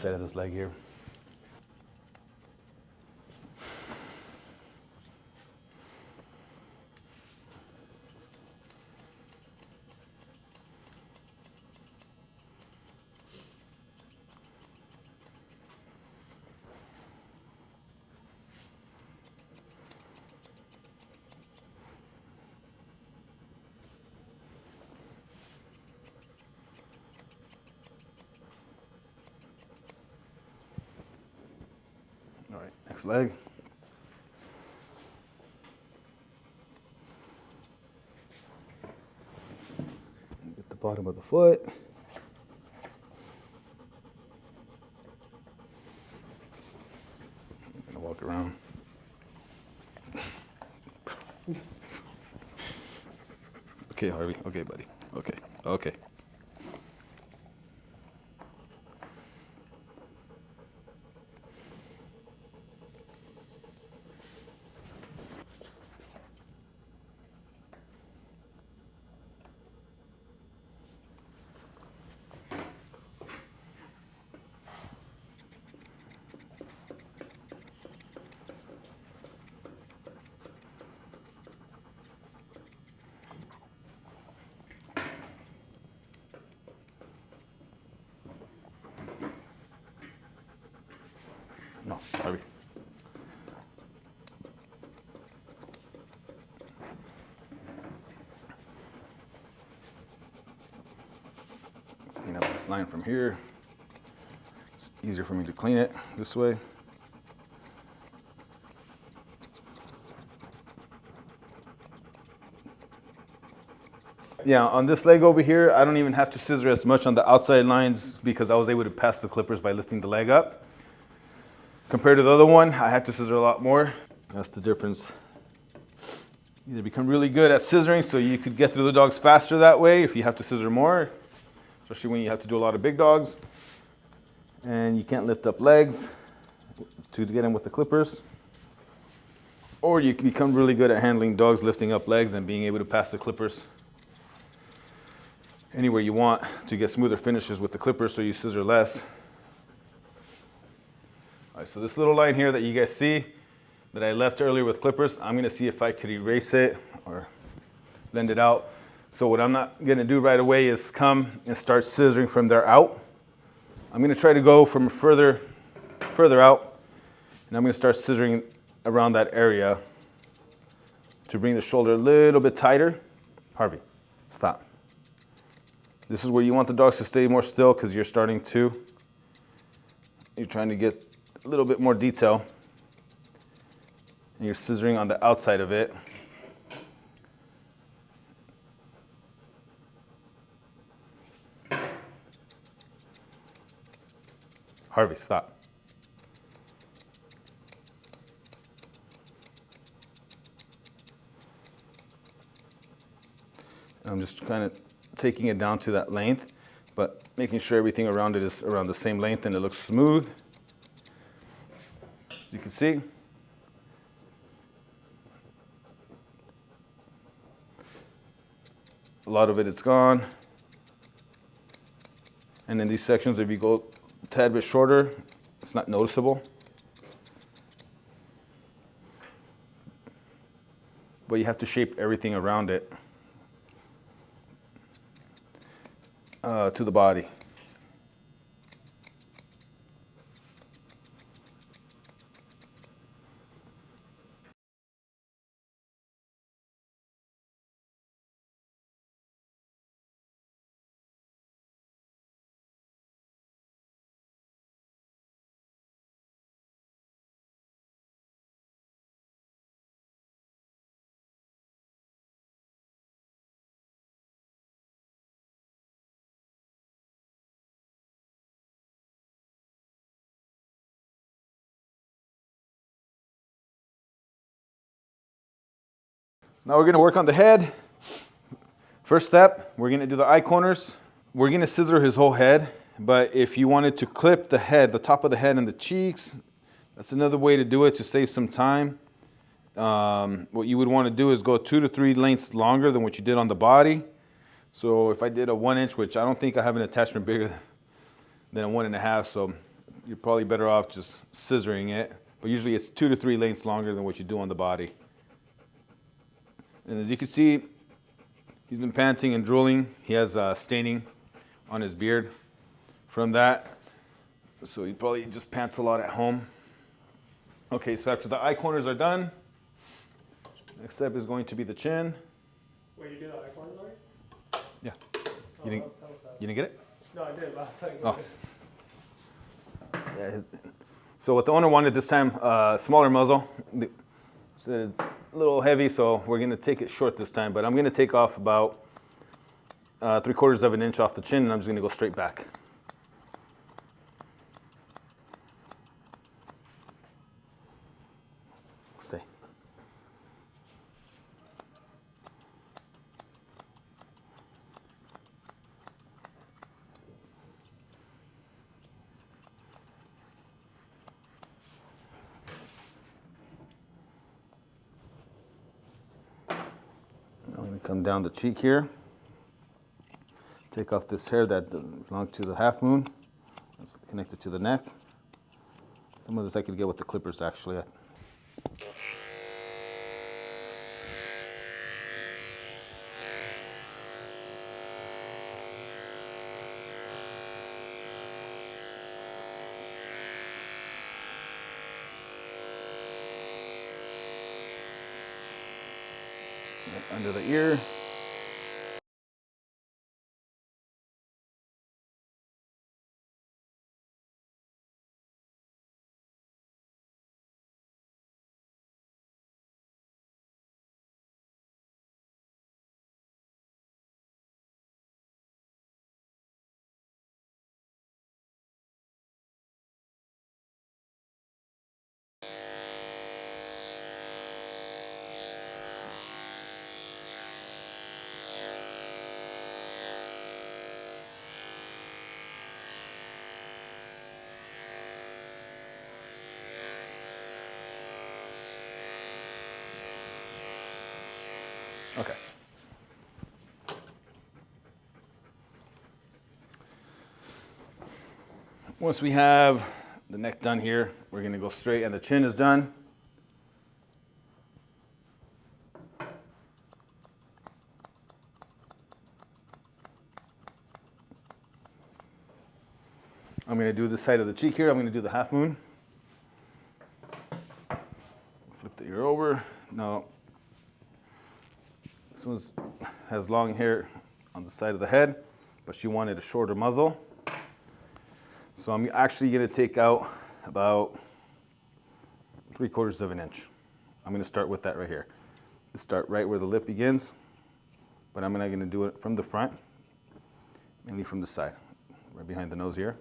side of this leg here. All right, next leg. Get the bottom of the foot. I'm gonna walk around. Okay, Harvey. Okay, buddy. Okay. Okay. No, Harvey. Clean up this line from here. It's easier for me to clean it this way. Yeah, on this leg over here, I don't even have to scissor as much on the outside lines because I was able to pass the clippers by lifting the leg up. Compared to the other one, I had to scissor a lot more. That's the difference. You become really good at scissoring so you could get through the dogs faster that way if you have to scissor more, especially when you have to do a lot of big dogs. And you can't lift up legs to get in with the clippers. Or you can become really good at handling dogs lifting up legs and being able to pass the clippers anywhere you want to get smoother finishes with the clippers so you scissor less. All right, so this little line here that you guys see that I left earlier with clippers, I'm gonna see if I could erase it or blend it out. So what I'm not gonna do right away is come and start scissoring from there out. I'm gonna try to go from further out, and I'm gonna start scissoring around that area to bring the shoulder a little bit tighter. Harvey, stop. This is where you want the dogs to stay more still because you're trying to get a little bit more detail. And you're scissoring on the outside of it. Harvey, stop. I'm just kind of taking it down to that length, but making sure everything around it is around the same length and it looks smooth. As you can see, a lot of it is gone. And in these sections, if you go a tad bit shorter, it's not noticeable. But you have to shape everything around it to the body. Now we're going to work on the head. First step, we're going to do the eye corners. We're going to scissor his whole head, but if you wanted to clip the head, the top of the head and the cheeks, that's another way to do it to save some time. What you would want to do is go 2 to 3 lengths longer than what you did on the body. So if I did a 1 inch, which I don't think I have an attachment bigger than a 1.5, so you're probably better off just scissoring it. But usually it's 2 to 3 lengths longer than what you do on the body. And as you can see, he's been panting and drooling. He has staining on his beard from that. So he probably just pants a lot at home. Okay, so after the eye corners are done, next step is going to be the chin. Wait, you did the eye corners already? Yeah. Oh, You didn't get it? No, I did last time. Oh. Yeah, so what the owner wanted this time, smaller muzzle. Said it's a little heavy, so we're going to take it short this time. But I'm going to take off about 3/4 of an inch off the chin, and I'm just going to go straight back. Stay. I'm going to come down the cheek here. Take off this hair that belongs to the half moon. It's connected to the neck. Some of this I could get with the clippers actually. Under the ear. Okay. Once we have the neck done here, we're going to go straight, and the chin is done. I'm going to do this side of the cheek here. I'm going to do the half moon. Flip the ear over. Now, this one has long hair on the side of the head, but she wanted a shorter muzzle. So I'm actually going to take out about 3/4 of an inch. I'm going to start with that right here. Start right where the lip begins, but I'm not going to do it from the front, mainly from the side, right behind the nose here.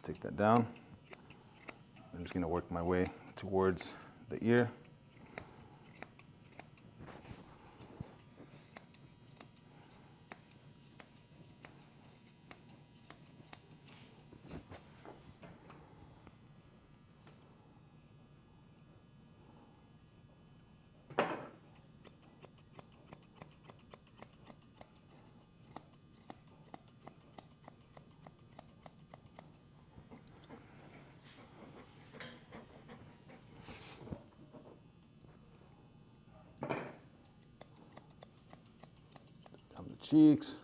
Take that down. I'm just going to work my way towards the ear. Down the cheeks.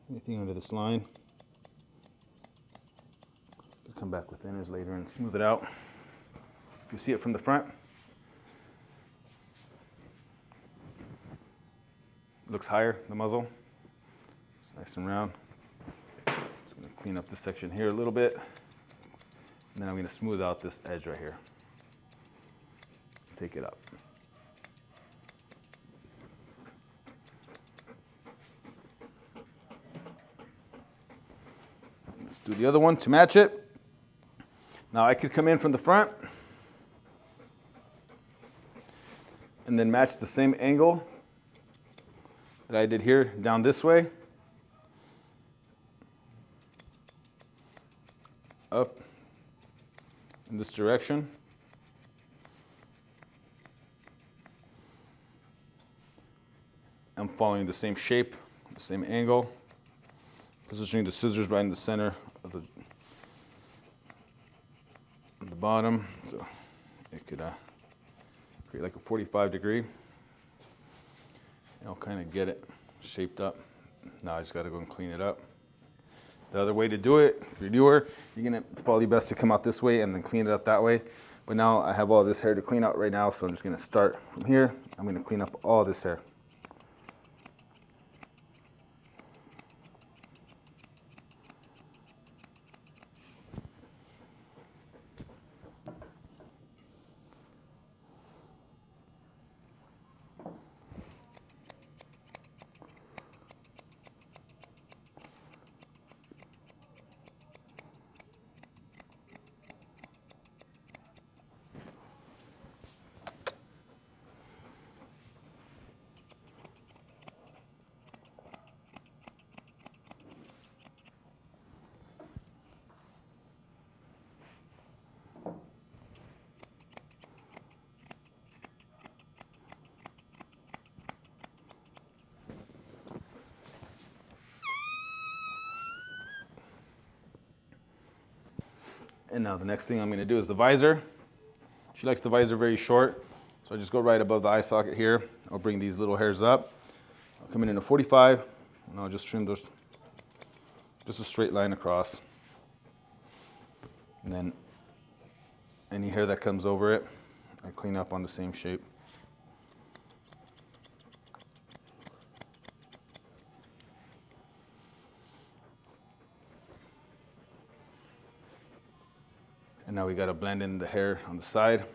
Anything under this line. Come back with thinners later and smooth it out. If you see it from the front, it looks higher, the muzzle. It's nice and round. Just going to clean up this section here a little bit. And then I'm going to smooth out this edge right here. Take it up. Let's do the other one to match it. Now I could come in from the front and then match the same angle that I did here down this way. Up in this direction. I'm following the same shape, the same angle, positioning the scissors right in the center of the bottom, so it could create like a 45 degree. And I'll kind of get it shaped up. Now I just got to go and clean it up. The other way to do it, if you're newer, it's probably best to come out this way and then clean it up that way. But now I have all this hair to clean out right now, so I'm just going to start from here. I'm going to clean up all this hair. And now the next thing I'm going to do is the visor. She likes the visor very short, so I just go right above the eye socket here. I'll bring these little hairs up. I'll come in a 45, and I'll just trim those, just a straight line across. And then any hair that comes over it, I clean up on the same shape. And now we got to blend in the hair on the side.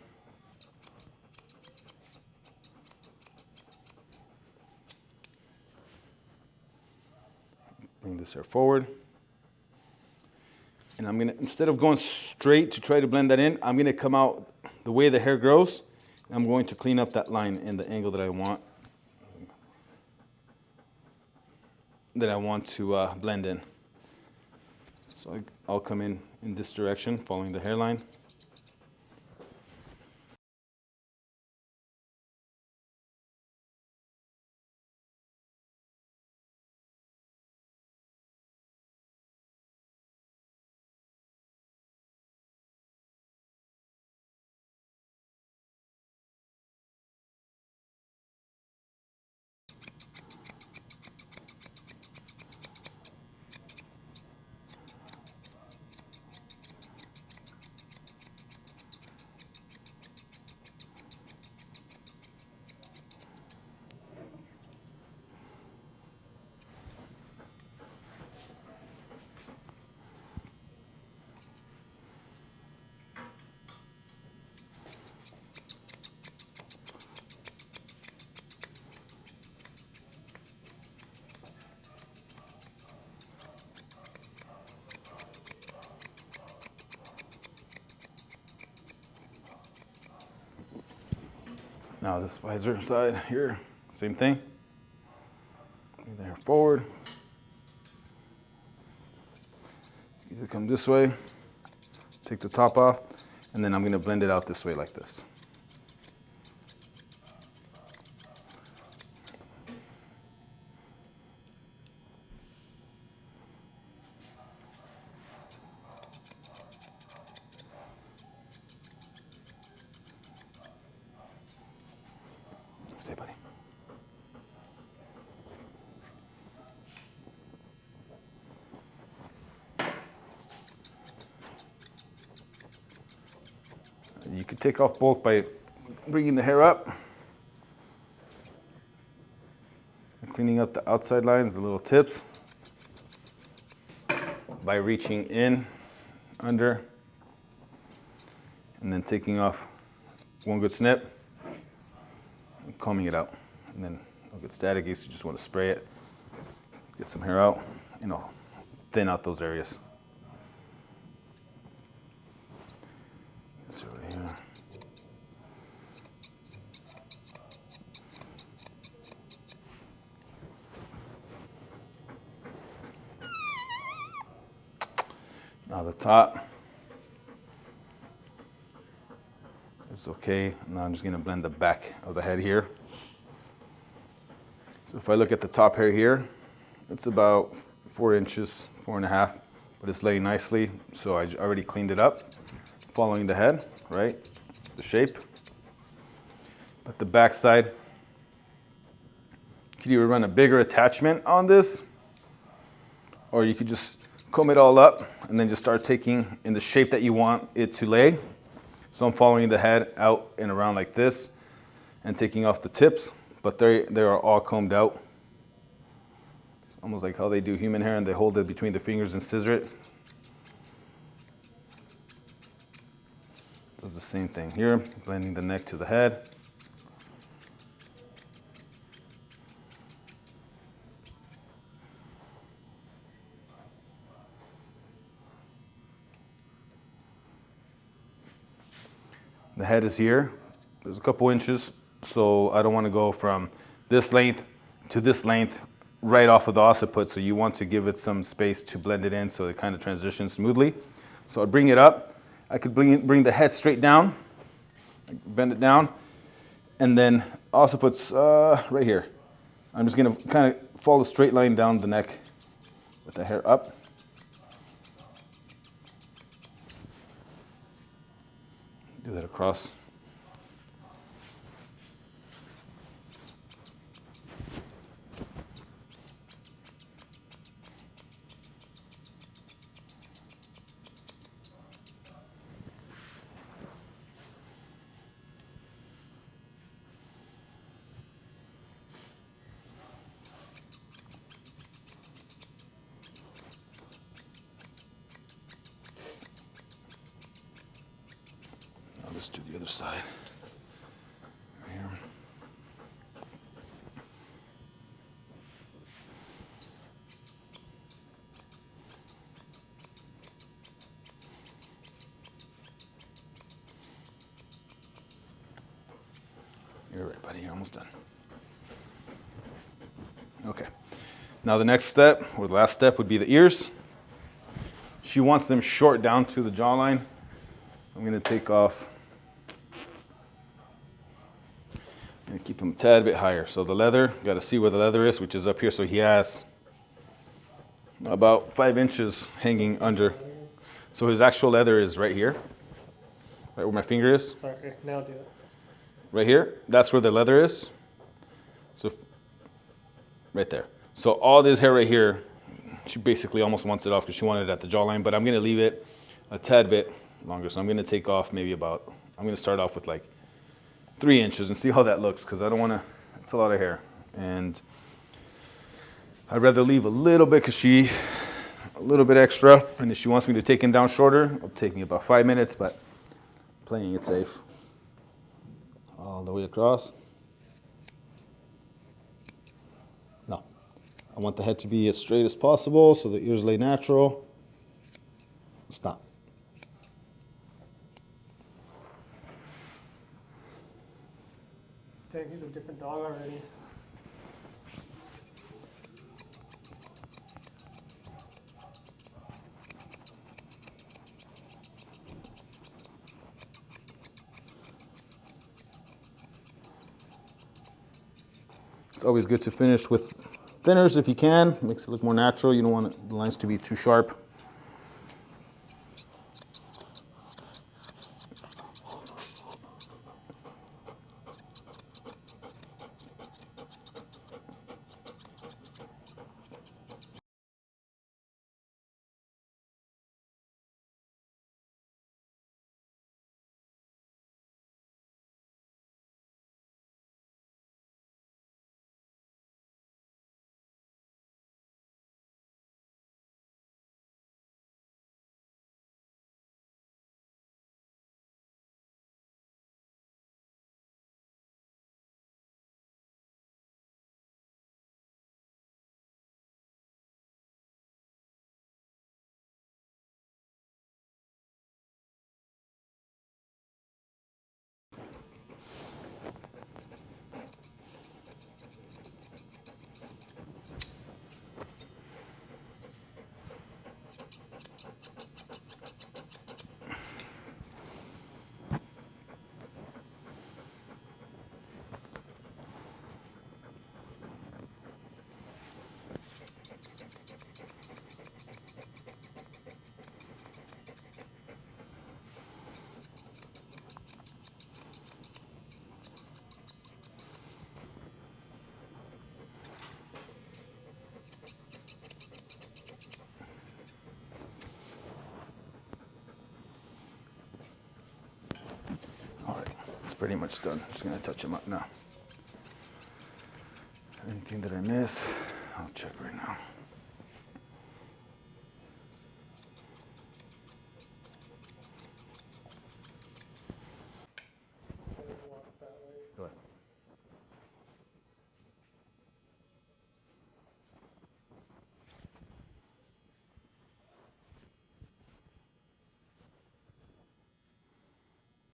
Bring this hair forward. And I'm gonna, instead of going straight to try to blend that in, I'm gonna come out the way the hair grows. I'm going to clean up that line in the angle that I want to blend in. So I'll come in this direction, following the hairline. Now this visor side here, same thing. Bring the hair forward. Either come this way, take the top off, and then I'm going to blend it out this way like this. Stay, buddy. You could take off bulk by bringing the hair up and cleaning up the outside lines, the little tips, by reaching in, under, and then taking off one good snip and combing it out. And then it'll get staticky, so you just want to spray it, get some hair out, thin out those areas. This over here. Now the top is okay. Now I'm just going to blend the back of the head here. So if I look at the top hair here, it's about 4 inches, 4.5, but it's laying nicely. So I already cleaned it up, following the head, right? The shape. But the back side, you could either run a bigger attachment on this, or you could just comb it all up and then just start taking in the shape that you want it to lay. So I'm following the head out and around like this and taking off the tips, but they are all combed out. It's almost like how they do human hair and they hold it between the fingers and scissor it. Does the same thing here, blending the neck to the head. The head is here. There's a couple inches, so I don't want to go from this length to this length right off of the occiput, so you want to give it some space to blend it in so it kind of transitions smoothly. So I bring it up. I could bring the head straight down, bend it down, and then occiput's right here. I'm just going to kind of follow a straight line down the neck with the hair up. Do that across. Now let's do the other side. Here. You're right, buddy. You're almost done. Okay. Now the next step, or the last step, would be the ears. She wants them short down to the jawline. I'm going to take off and keep them a tad bit higher. So the leather, got to see where the leather is, which is up here. So he has about 5 inches hanging under. So his actual leather is right here, right where my finger is. Sorry, now do it. Right here, that's where the leather is. So right there. So all this hair right here, she basically almost wants it off because she wanted it at the jawline, but I'm going to leave it a tad bit longer. So I'm going to take off maybe about, I'm going to start off with like 3 inches and see how that looks, because I don't want to, it's a lot of hair. And I'd rather leave a little bit because a little bit extra. And if she wants me to take him down shorter, it'll take me about 5 minutes, but playing it safe. All the way across. No, I want the head to be as straight as possible so the ears lay natural. Stop. Dang, he's a different dog already. It's always good to finish with thinners if you can. Makes it look more natural. You don't want the lines to be too sharp. pretty much done. Just gonna touch him up now. Anything that I miss, I'll check right now.